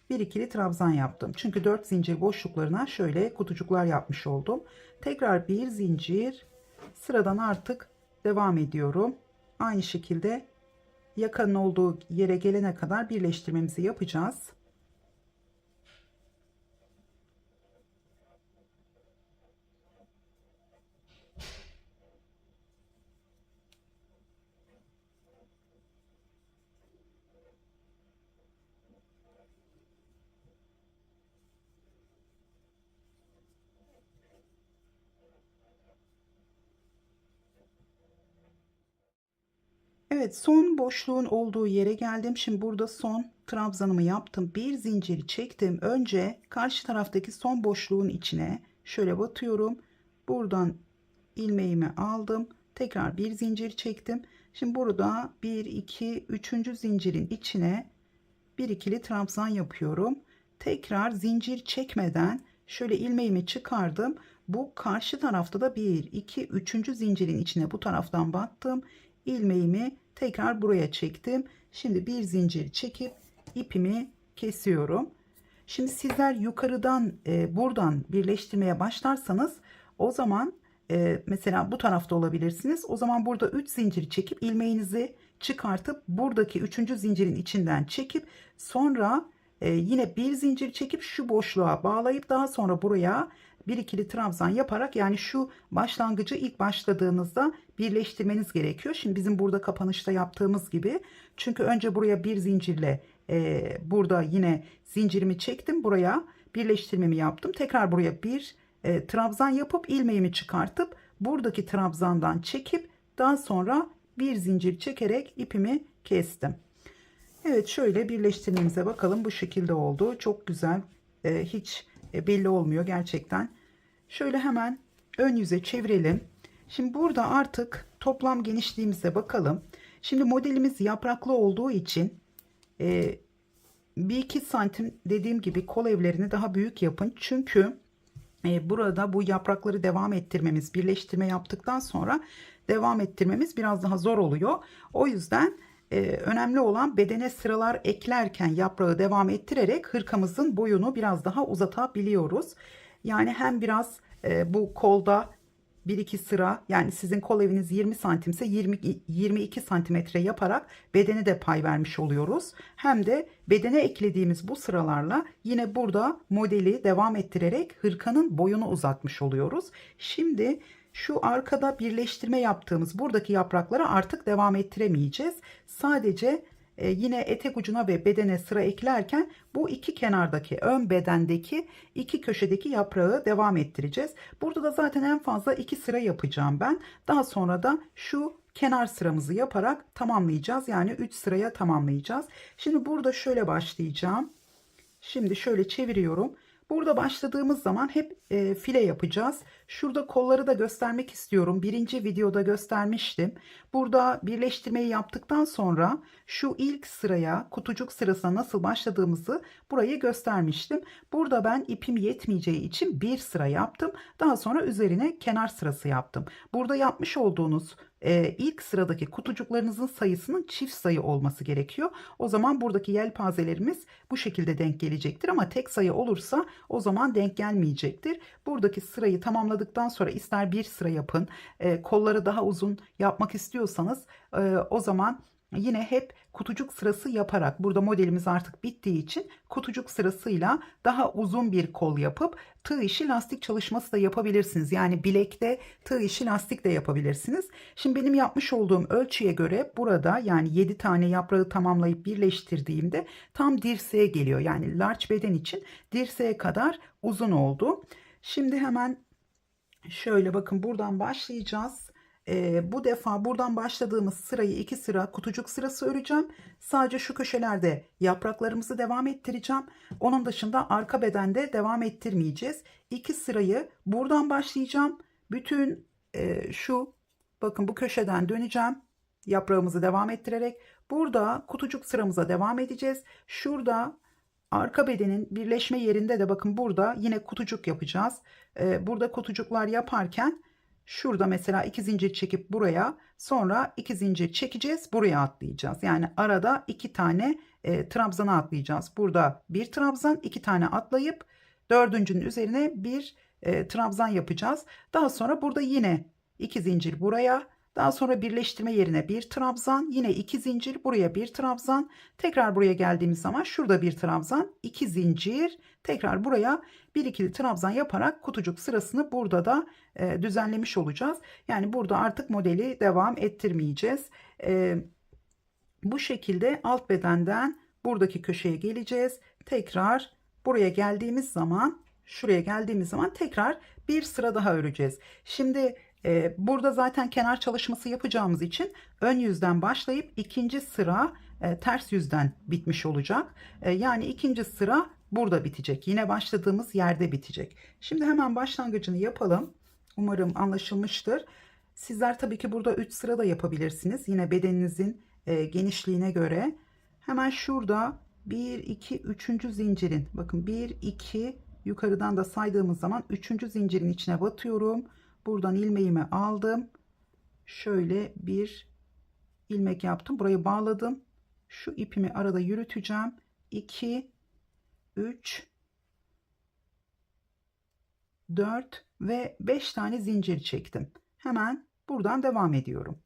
bir ikili trabzan yaptım. Çünkü 4 zincir boşluklarına şöyle kutucuklar yapmış oldum. Tekrar bir zincir. Sıradan artık devam ediyorum. Aynı şekilde yakanın olduğu yere gelene kadar birleştirmemizi yapacağız. Evet, son boşluğun olduğu yere geldim. Şimdi burada son trabzanımı yaptım. Bir zinciri çektim. Önce karşı taraftaki son boşluğun içine şöyle batıyorum. Buradan ilmeğimi aldım. Tekrar bir zincir çektim. Şimdi burada 1 2 3. zincirin içine bir ikili trabzan yapıyorum. Tekrar zincir çekmeden şöyle ilmeğimi çıkardım. Bu karşı tarafta da 1 2 3. zincirin içine bu taraftan battım. İlmeğimi tekrar buraya çektim. Şimdi bir zincir çekip ipimi kesiyorum. Şimdi sizler yukarıdan buradan birleştirmeye başlarsanız o zaman mesela bu tarafta olabilirsiniz. O zaman burada 3 zincir çekip ilmeğinizi çıkartıp buradaki 3. zincirin içinden çekip sonra yine bir zincir çekip şu boşluğa bağlayıp daha sonra buraya bir ikili trabzan yaparak, yani şu başlangıcı ilk başladığınızda birleştirmeniz gerekiyor. Şimdi bizim burada kapanışta yaptığımız gibi, çünkü önce buraya bir zincirle burada yine zincirimi çektim, buraya birleştirmemi yaptım, tekrar buraya bir trabzan yapıp ilmeğimi çıkartıp buradaki trabzandan çekip daha sonra bir zincir çekerek ipimi kestim. Evet, şöyle birleştirmemize bakalım. Bu şekilde oldu. Çok güzel. Hiç belli olmuyor gerçekten. Şöyle hemen ön yüze çevirelim. Şimdi burada artık toplam genişliğimize bakalım. Şimdi modelimiz yapraklı olduğu için 1-2 santim dediğim gibi kol evlerini daha büyük yapın. Çünkü burada bu yaprakları devam ettirmemiz, birleştirme yaptıktan sonra devam ettirmemiz biraz daha zor oluyor. O yüzden önemli olan bedene sıralar eklerken yaprağı devam ettirerek hırkamızın boyunu biraz daha uzatabiliyoruz. Yani hem biraz bu kolda 1-2 sıra, yani sizin kol eviniz 20 santimse 22 santimetre yaparak bedene de pay vermiş oluyoruz. Hem de bedene eklediğimiz bu sıralarla yine burada modeli devam ettirerek hırkanın boyunu uzatmış oluyoruz. Şimdi şu arkada birleştirme yaptığımız buradaki yapraklara artık devam ettiremeyeceğiz. Sadece yine etek ucuna ve bedene sıra eklerken bu iki kenardaki, ön bedendeki iki köşedeki yaprağı devam ettireceğiz. Burada da zaten en fazla 2 sıra yapacağım ben. Daha sonra da şu kenar sıramızı yaparak tamamlayacağız. Yani 3 sıraya tamamlayacağız. Şimdi burada şöyle başlayacağım. Şimdi şöyle çeviriyorum. Burada başladığımız zaman hep file yapacağız. Şurada kolları da göstermek istiyorum. Birinci videoda göstermiştim. Burada birleştirmeyi yaptıktan sonra şu ilk sıraya, kutucuk sırasına nasıl başladığımızı burayı göstermiştim. Burada ben ipim yetmeyeceği için bir sıra yaptım. Daha sonra üzerine kenar sırası yaptım. Burada yapmış olduğunuz ilk sıradaki kutucuklarınızın sayısının çift sayı olması gerekiyor. O zaman buradaki yelpazelerimiz bu şekilde denk gelecektir, ama tek sayı olursa o zaman denk gelmeyecektir. Buradaki sırayı tamamladıktan sonra ister bir sıra yapın, kolları daha uzun yapmak istiyorsanız o zaman yine hep kutucuk sırası yaparak, burada modelimiz artık bittiği için kutucuk sırasıyla daha uzun bir kol yapıp tığ işi lastik çalışması da yapabilirsiniz. Yani bilekte tığ işi lastik de yapabilirsiniz. Şimdi benim yapmış olduğum ölçüye göre burada, yani 7 tane yaprağı tamamlayıp birleştirdiğimde tam dirseğe geliyor. Yani large beden için dirseğe kadar uzun oldu. Şimdi hemen şöyle bakın, buradan başlayacağız. Bu defa buradan başladığımız sırayı 2 sıra kutucuk sırası öreceğim. Sadece şu köşelerde yapraklarımızı devam ettireceğim. Onun dışında arka bedende devam ettirmeyeceğiz. 2 sırayı buradan başlayacağım. Bütün şu bakın bu köşeden döneceğim. Yaprağımızı devam ettirerek burada kutucuk sıramıza devam edeceğiz. Şurada arka bedenin birleşme yerinde de bakın burada yine kutucuk yapacağız. Burada kutucuklar yaparken şurada mesela 2 zincir çekip buraya, sonra 2 zincir çekeceğiz, buraya atlayacağız. Yani arada 2 tane trabzana atlayacağız. Burada bir trabzan, 2 tane atlayıp dördüncünün üzerine bir trabzan yapacağız. Daha sonra burada yine 2 zincir buraya, daha sonra birleştirme yerine bir trabzan, yine 2 zincir, buraya bir trabzan, tekrar buraya geldiğimiz zaman şurada bir trabzan, 2 zincir, tekrar buraya bir ikili trabzan yaparak kutucuk sırasını burada da düzenlemiş olacağız. Yani burada artık modeli devam ettirmeyeceğiz. Bu şekilde alt bedenden buradaki köşeye geleceğiz. Tekrar buraya geldiğimiz zaman, şuraya geldiğimiz zaman tekrar bir sıra daha öreceğiz. Şimdi burada zaten kenar çalışması yapacağımız için ön yüzden başlayıp ikinci sıra ters yüzden bitmiş olacak. Yani ikinci sıra burada bitecek. Yine başladığımız yerde bitecek. Şimdi hemen başlangıcını yapalım. Umarım anlaşılmıştır. Sizler tabii ki burada 3 sıra da yapabilirsiniz. Yine bedeninizin genişliğine göre. Hemen şurada 1, 2, 3. zincirin, bakın 1, 2, yukarıdan da saydığımız zaman 3. zincirin içine batıyorum. Buradan ilmeğimi aldım. Şöyle bir ilmek yaptım. Burayı bağladım. Şu ipimi arada yürüteceğim. 2, 3, 4 ve 5 tane zincir çektim. Hemen buradan devam ediyorum.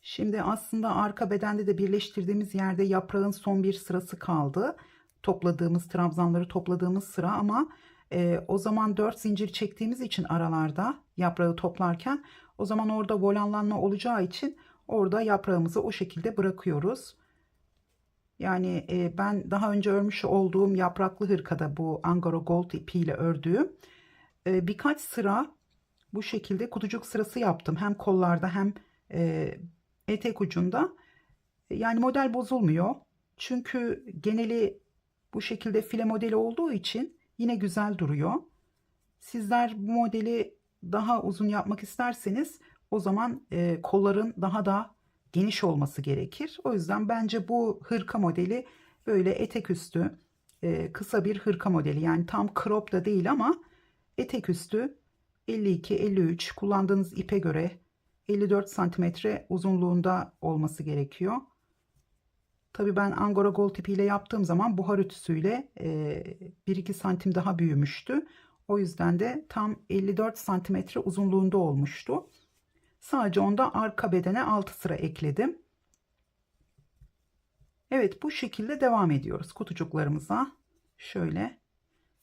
Şimdi aslında arka bedende de birleştirdiğimiz yerde yaprağın son bir sırası kaldı. Topladığımız trabzanları topladığımız sıra ama o zaman 4 zincir çektiğimiz için aralarda yaprağı toplarken o zaman orada volanlanma olacağı için orada yaprağımızı o şekilde bırakıyoruz. Yani ben daha önce örmüş olduğum yapraklı hırkada bu Angora Gold ipiyle ördüğüm birkaç sıra bu şekilde kutucuk sırası yaptım. Hem kollarda hem etek ucunda. Yani model bozulmuyor. Çünkü geneli bu şekilde file modeli olduğu için yine güzel duruyor. Sizler bu modeli daha uzun yapmak isterseniz o zaman kolların daha da geniş olması gerekir. O yüzden bence bu hırka modeli böyle etek üstü kısa bir hırka modeli. Yani tam crop da değil ama etek üstü 52-53 kullandığınız ipe göre 54 santimetre uzunluğunda olması gerekiyor. Tabii ben Angora Gold ipiyle yaptığım zaman buhar ütüsüyle 1-2 santim daha büyümüştü. O yüzden de tam 54 santimetre uzunluğunda olmuştu. Sadece onda arka bedene 6 sıra ekledim. Evet, bu şekilde devam ediyoruz kutucuklarımıza. Şöyle.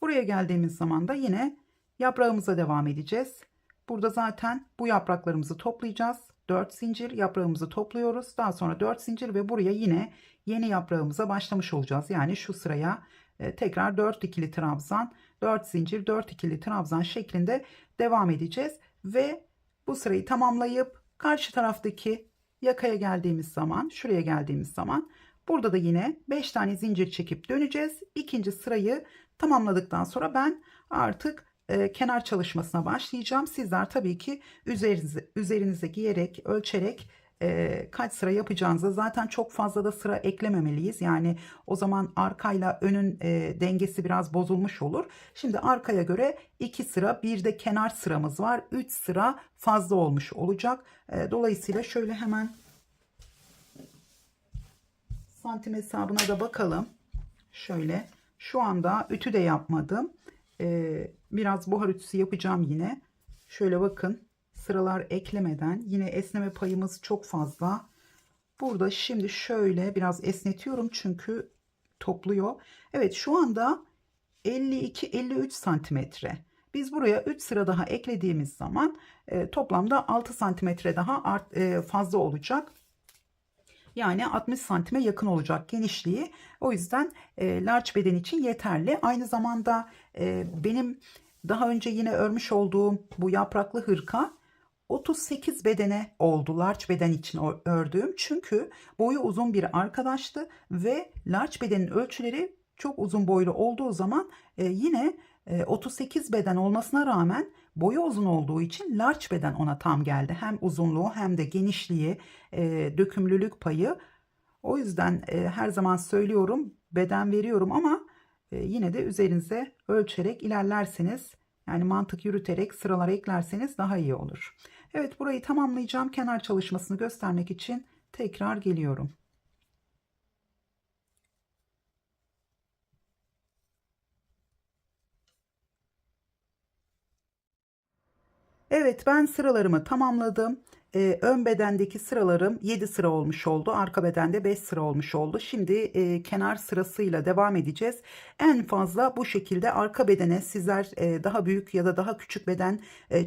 Buraya geldiğimiz zaman da yine yaprağımıza devam edeceğiz. Burada zaten bu yapraklarımızı toplayacağız. 4 zincir yaprağımızı topluyoruz. Daha sonra 4 zincir ve buraya yine yeni yaprağımıza başlamış olacağız. Yani şu sıraya tekrar 4 ikili trabzan, 4 zincir, 4 ikili trabzan şeklinde devam edeceğiz. Ve bu sırayı tamamlayıp karşı taraftaki yakaya geldiğimiz zaman, şuraya geldiğimiz zaman burada da yine 5 tane zincir çekip döneceğiz. İkinci sırayı tamamladıktan sonra ben artık kenar çalışmasına başlayacağım. Sizler tabii ki üzerinize giyerek, ölçerek kaç sıra yapacağınızı, zaten çok fazla da sıra eklememeliyiz. Yani o zaman arkayla önün dengesi biraz bozulmuş olur. Şimdi arkaya göre 2 sıra, bir de kenar sıramız var. 3 sıra fazla olmuş olacak. Dolayısıyla şöyle hemen santim hesabına da bakalım. Şöyle şu anda ütü de yapmadım. Biraz buhar ütüsü yapacağım yine. Şöyle bakın, sıralar eklemeden yine esneme payımız çok fazla. Burada şimdi şöyle biraz esnetiyorum çünkü topluyor. Evet, şu anda 52-53 santimetre. Biz buraya 3 sıra daha eklediğimiz zaman toplamda 6 santimetre daha fazla olacak. Yani 60 santime yakın olacak genişliği. O yüzden large beden için yeterli. Aynı zamanda benim daha önce yine örmüş olduğum bu yapraklı hırka 38 bedene oldu large beden için ördüğüm. Çünkü boyu uzun bir arkadaştı ve large bedenin ölçüleri çok uzun boylu olduğu zaman yine 38 beden olmasına rağmen boyu uzun olduğu için large beden ona tam geldi. Hem uzunluğu hem de genişliği, dökümlülük payı. O yüzden her zaman söylüyorum, beden veriyorum ama yine de üzerinize ölçerek ilerlerseniz, yani mantık yürüterek sıralar eklerseniz daha iyi olur. Evet, burayı tamamlayacağım. Kenar çalışmasını göstermek için tekrar geliyorum. Evet, ben sıralarımı tamamladım. Ön bedendeki sıralarım 7 sıra olmuş oldu. Arka bedende 5 sıra olmuş oldu. Şimdi kenar sırasıyla devam edeceğiz. En fazla bu şekilde arka bedene sizler daha büyük ya da daha küçük beden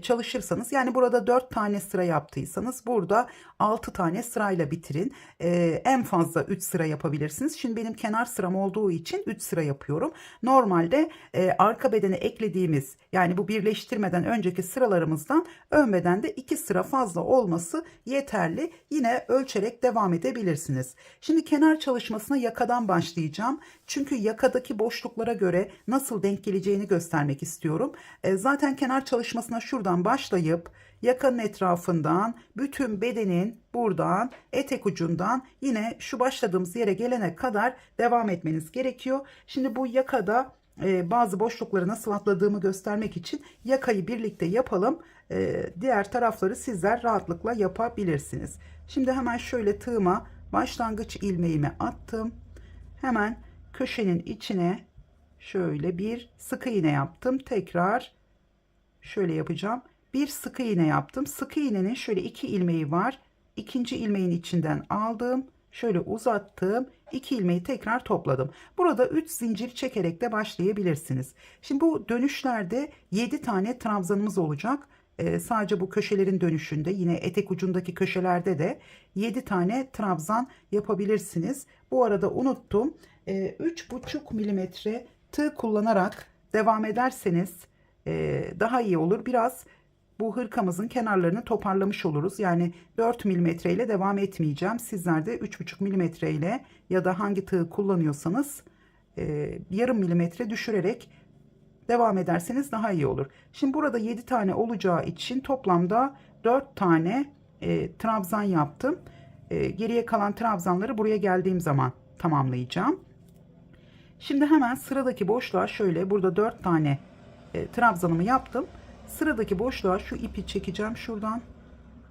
çalışırsanız, yani burada 4 tane sıra yaptıysanız burada 6 tane sırayla bitirin. En fazla 3 sıra yapabilirsiniz. Şimdi benim kenar sıram olduğu için 3 sıra yapıyorum. Normalde arka bedene eklediğimiz, yani bu birleştirmeden önceki sıralarımızdan ön bedende 2 sıra fazla olması yeterli. Yine ölçerek devam edebilirsiniz. Şimdi kenar çalışmasına yakadan başlayacağım. Çünkü yakadaki boşluklara göre nasıl denk geleceğini göstermek istiyorum. Zaten kenar çalışmasına şuradan başlayıp yakanın etrafından bütün bedenin buradan etek ucundan yine şu başladığımız yere gelene kadar devam etmeniz gerekiyor. Şimdi bu yakada bazı boşlukları nasıl atladığımı göstermek için yakayı birlikte yapalım. Diğer tarafları sizler rahatlıkla yapabilirsiniz. Şimdi hemen şöyle tığıma başlangıç ilmeğimi attım. Hemen köşenin içine şöyle bir sık iğne yaptım. Tekrar şöyle yapacağım. Bir sık iğne yaptım. Sık iğnenin şöyle 2 ilmeği var. İkinci ilmeğin içinden aldım. Şöyle uzattım. 2 ilmeği tekrar topladım. Burada 3 zincir çekerek de başlayabilirsiniz. Şimdi bu dönüşlerde 7 tane trabzanımız olacak. Sadece bu köşelerin dönüşünde, yine etek ucundaki köşelerde de 7 tane trabzan yapabilirsiniz. Bu arada unuttum. 3,5 milimetre tığ kullanarak devam ederseniz daha iyi olur. Biraz bu hırkamızın kenarlarını toparlamış oluruz. Yani 4 milimetre ile devam etmeyeceğim. Sizler de 3,5 milimetre ile ya da hangi tığ kullanıyorsanız yarım milimetre düşürerek devam ederseniz daha iyi olur. Şimdi burada 7 tane olacağı için toplamda 4 tane trabzan yaptım. Geriye kalan trabzanları buraya geldiğim zaman tamamlayacağım. Şimdi hemen sıradaki boşluğa şöyle, burada 4 tane trabzanımı yaptım. Sıradaki boşluğa şu ipi çekeceğim şuradan.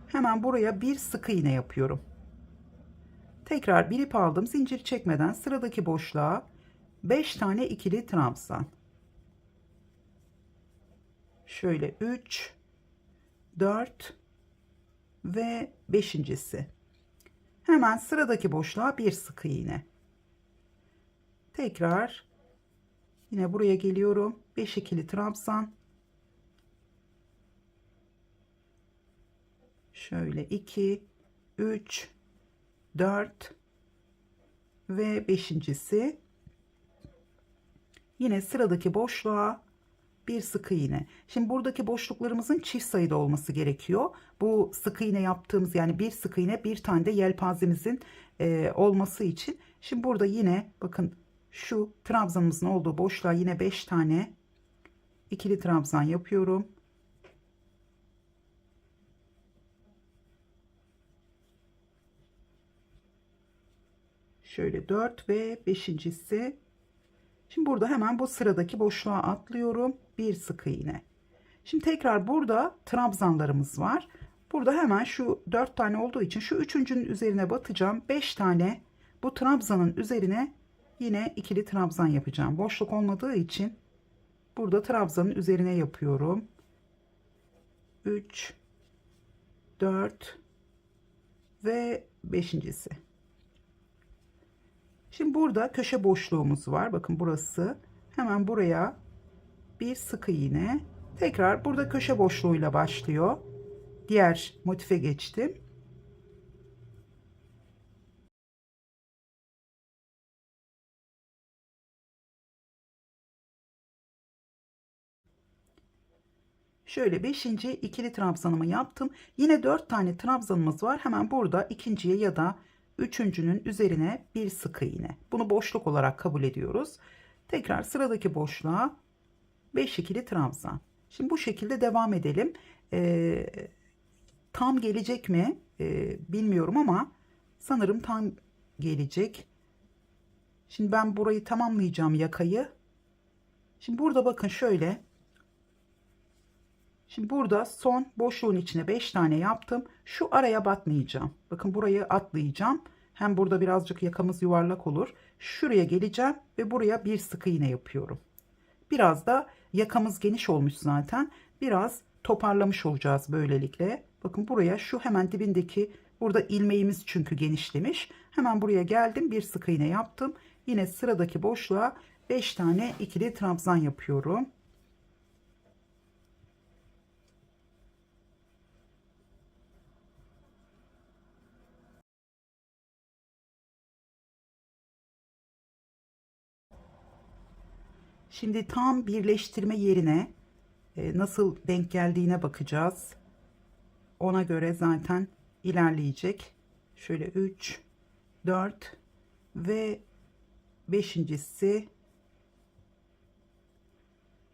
Hemen buraya bir sık iğne yapıyorum. Tekrar bir ip aldım. Zincir çekmeden sıradaki boşluğa 5 tane ikili trabzan. Şöyle 3, 4 ve 5.'si. Hemen sıradaki boşluğa bir sık iğne. Tekrar yine buraya geliyorum. 5 ikili trabzan. Şöyle 2, 3, 4 ve 5.'si. Yine sıradaki boşluğa bir sık iğne. Şimdi buradaki boşluklarımızın çift sayıda olması gerekiyor. Bu sık iğne yaptığımız, yani bir sık iğne bir tane de yelpazemizin olması için. Şimdi burada yine bakın şu trabzanımızın olduğu boşluğa yine 5 tane ikili trabzan yapıyorum. Şöyle 4 ve 5.'si. Şimdi burada hemen bu sıradaki boşluğa atlıyorum. Bir sık iğne. Şimdi tekrar burada trabzanlarımız var. Burada hemen şu 4 tane olduğu için şu üçüncünün üzerine batacağım. 5 tane bu trabzanın üzerine yine ikili trabzan yapacağım. Boşluk olmadığı için burada trabzanın üzerine yapıyorum. 3, 4 ve 5.'si. Şimdi burada köşe boşluğumuz var. Bakın burası. Hemen buraya bir sık iğne. Tekrar burada köşe boşluğuyla başlıyor. Diğer motife geçtim. Şöyle 5. ikili trabzanımı yaptım. Yine 4 tane trabzanımız var. Hemen burada ikinciye ya da üçüncünün üzerine bir sık iğne. Bunu boşluk olarak kabul ediyoruz. Tekrar sıradaki boşluğa 5 ikili trabzan. Şimdi bu şekilde devam edelim. Tam gelecek mi bilmiyorum ama sanırım tam gelecek. Şimdi ben burayı tamamlayacağım, yakayı. Şimdi burada bakın şöyle. Şimdi burada son boşluğun içine 5 tane yaptım. Şu araya batmayacağım. Bakın burayı atlayacağım. Hem burada birazcık yakamız yuvarlak olur. Şuraya geleceğim ve buraya bir sık iğne yapıyorum. Biraz da yakamız geniş olmuş zaten. Biraz toparlamış olacağız böylelikle. Bakın buraya, şu hemen dibindeki, burada ilmeğimiz çünkü genişlemiş. Hemen buraya geldim, bir sık iğne yaptım. Yine sıradaki boşluğa 5 tane ikili trabzan yapıyorum. Şimdi tam birleştirme yerine nasıl denk geldiğine bakacağız. Ona göre zaten ilerleyecek. Şöyle 3, 4 ve 5.'si.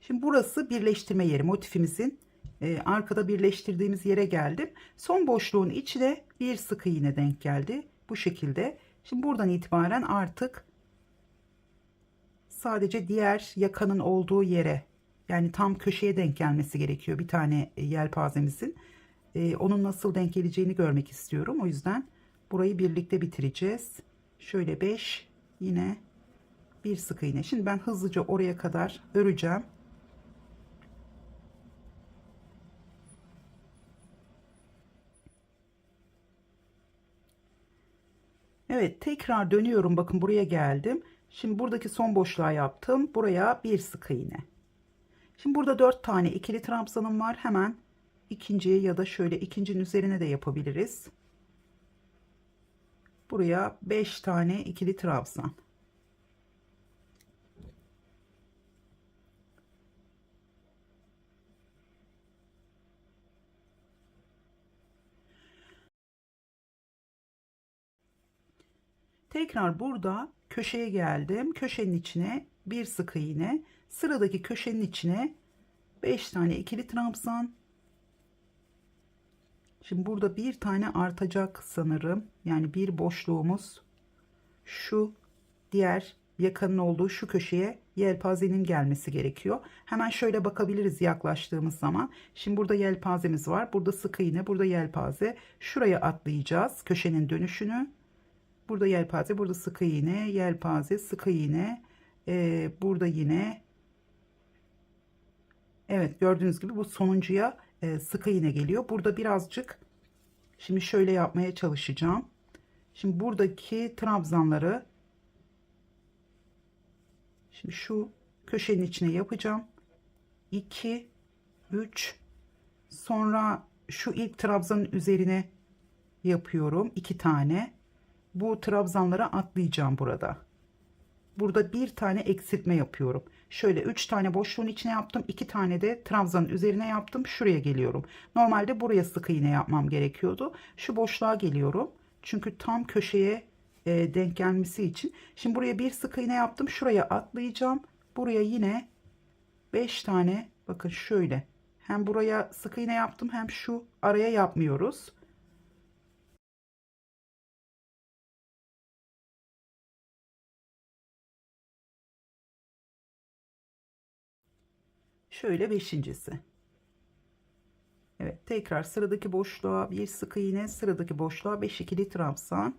Şimdi burası birleştirme yeri. Motifimizin arkada birleştirdiğimiz yere geldim. Son boşluğun içine bir sık iğne denk geldi. Bu şekilde. Şimdi buradan itibaren artık sadece diğer yakanın olduğu yere, yani tam köşeye denk gelmesi gerekiyor bir tane yelpazemizin. Onun nasıl denk geleceğini görmek istiyorum. O yüzden Burayı birlikte bitireceğiz. Şöyle 5, yine bir sık iğne. Şimdi ben hızlıca oraya kadar öreceğim. Evet, tekrar dönüyorum. Bakın buraya geldim. Şimdi buradaki son boşluğa yaptım. Buraya bir sık iğne. Şimdi burada 4 tane ikili trabzanım var. Hemen ikinciye ya da şöyle ikincinin üzerine de yapabiliriz. Buraya 5 tane ikili trabzan. Tekrar burada köşeye geldim. Köşenin içine bir sık iğne. Sıradaki köşenin içine 5 tane ikili trabzan. Şimdi burada bir tane artacak sanırım. Yani bir boşluğumuz şu diğer yakanın olduğu şu köşeye yelpazenin gelmesi gerekiyor. Hemen şöyle bakabiliriz yaklaştığımız zaman. Şimdi burada yelpazemiz var. Burada sık iğne, burada yelpaze. Şuraya atlayacağız köşenin dönüşünü. Burada yelpaze, burada sık iğne, yelpaze, sık iğne. Burada yine. Evet, gördüğünüz gibi bu sonuncuya sık iğne geliyor. Burada birazcık şimdi şöyle yapmaya çalışacağım. Şimdi buradaki trabzanları şimdi şu köşenin içine yapacağım. 2, 3, sonra şu ilk trabzanın üzerine yapıyorum 2 tane. Bu trabzanlara atlayacağım burada. Burada bir tane eksiltme yapıyorum. Şöyle 3 tane boşluğun içine yaptım. 2 tane de trabzanın üzerine yaptım. Şuraya geliyorum. Normalde buraya sık iğne yapmam gerekiyordu. Şu boşluğa geliyorum. Çünkü tam köşeye denk gelmesi için. Şimdi buraya bir sık iğne yaptım. Şuraya atlayacağım. Buraya yine 5 tane, bakın şöyle. Hem buraya sık iğne yaptım hem şu araya yapmıyoruz. Şöyle beşincisi. Evet, tekrar sıradaki boşluğa bir sık iğne, sıradaki boşluğa 5 ikili trabzan.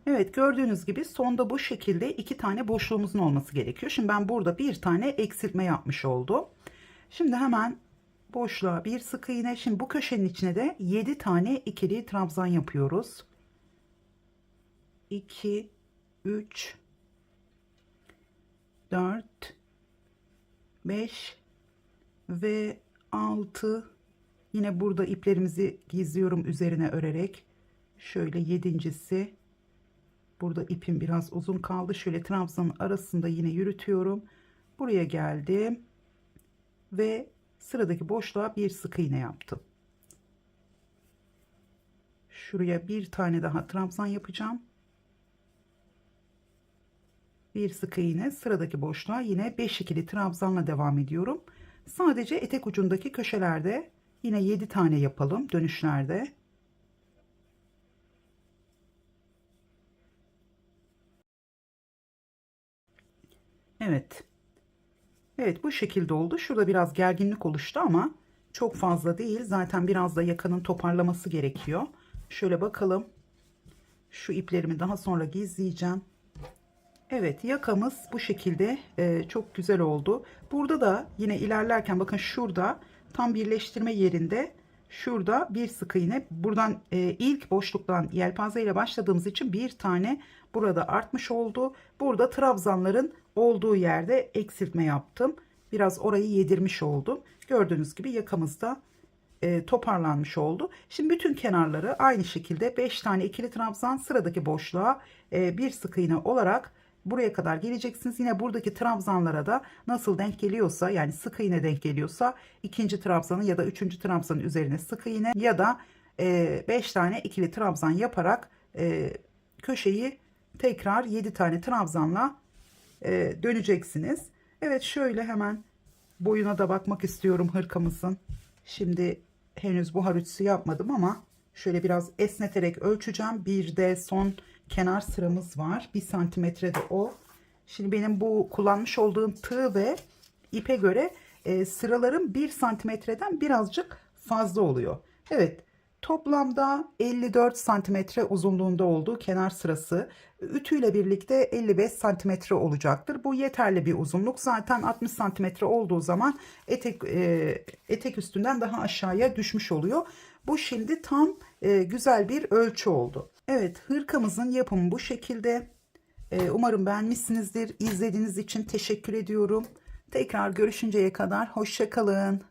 Evet, gördüğünüz gibi sonda bu şekilde 2 tane boşluğumuzun olması gerekiyor. Şimdi ben burada bir tane eksiltme yapmış oldum. Şimdi hemen boşluğa bir sık iğne. Şimdi bu köşenin içine de 7 tane ikili trabzan yapıyoruz. 2, 3, 4, 5 ve 6. Yine burada iplerimizi gizliyorum üzerine örerek. Şöyle yedincisi. Burada ipim biraz uzun kaldı. Şöyle trabzanın arasında yine yürütüyorum. Buraya geldim ve sıradaki boşluğa bir sık iğne yaptım. Şuraya bir tane daha trabzan yapacağım. Bir sık iğne, sıradaki boşluğa yine 5 ikili trabzanla devam ediyorum. Sadece etek ucundaki köşelerde yine 7 tane yapalım dönüşlerde. Evet. Evet, bu şekilde oldu. Şurada biraz gerginlik oluştu ama çok fazla değil. Zaten biraz da yakanın toparlaması gerekiyor. Şöyle bakalım. Şu iplerimi daha sonra gizleyeceğim. Evet, yakamız bu şekilde çok güzel oldu. Burada da yine ilerlerken bakın şurada tam birleştirme yerinde şurada bir sık iğne, buradan ilk boşluktan yelpaze ile başladığımız için bir tane burada artmış oldu. Burada trabzanların olduğu yerde eksiltme yaptım. Biraz orayı yedirmiş oldum. Gördüğünüz gibi yakamızda toparlanmış oldu. Şimdi bütün kenarları aynı şekilde 5 tane ikili trabzan, sıradaki boşluğa bir sık iğne olarak buraya kadar geleceksiniz. Yine buradaki trabzanlara da nasıl denk geliyorsa, yani sık iğne denk geliyorsa ikinci trabzanın ya da üçüncü trabzanın üzerine sık iğne ya da 5 tane ikili trabzan yaparak köşeyi tekrar 7 tane trabzanla döneceksiniz. Evet, şöyle hemen boyuna da bakmak istiyorum hırkamızın. Şimdi henüz buhar ütüsü yapmadım ama şöyle biraz esneterek ölçeceğim. Bir de son kenar sıramız var. 1 santimetre de o. Şimdi benim bu kullanmış olduğum tığ ve ipe göre sıralarım 1 santimetreden birazcık fazla oluyor. Evet, toplamda 54 santimetre uzunluğunda olduğu kenar sırası ütüyle birlikte 55 santimetre olacaktır. Bu yeterli bir uzunluk. Zaten 60 santimetre olduğu zaman etek üstünden daha aşağıya düşmüş oluyor. Bu şimdi tam güzel bir ölçü oldu. Evet, hırkamızın yapımı bu şekilde. Umarım beğenmişsinizdir. İzlediğiniz için teşekkür ediyorum. Tekrar görüşünceye kadar hoşça kalın.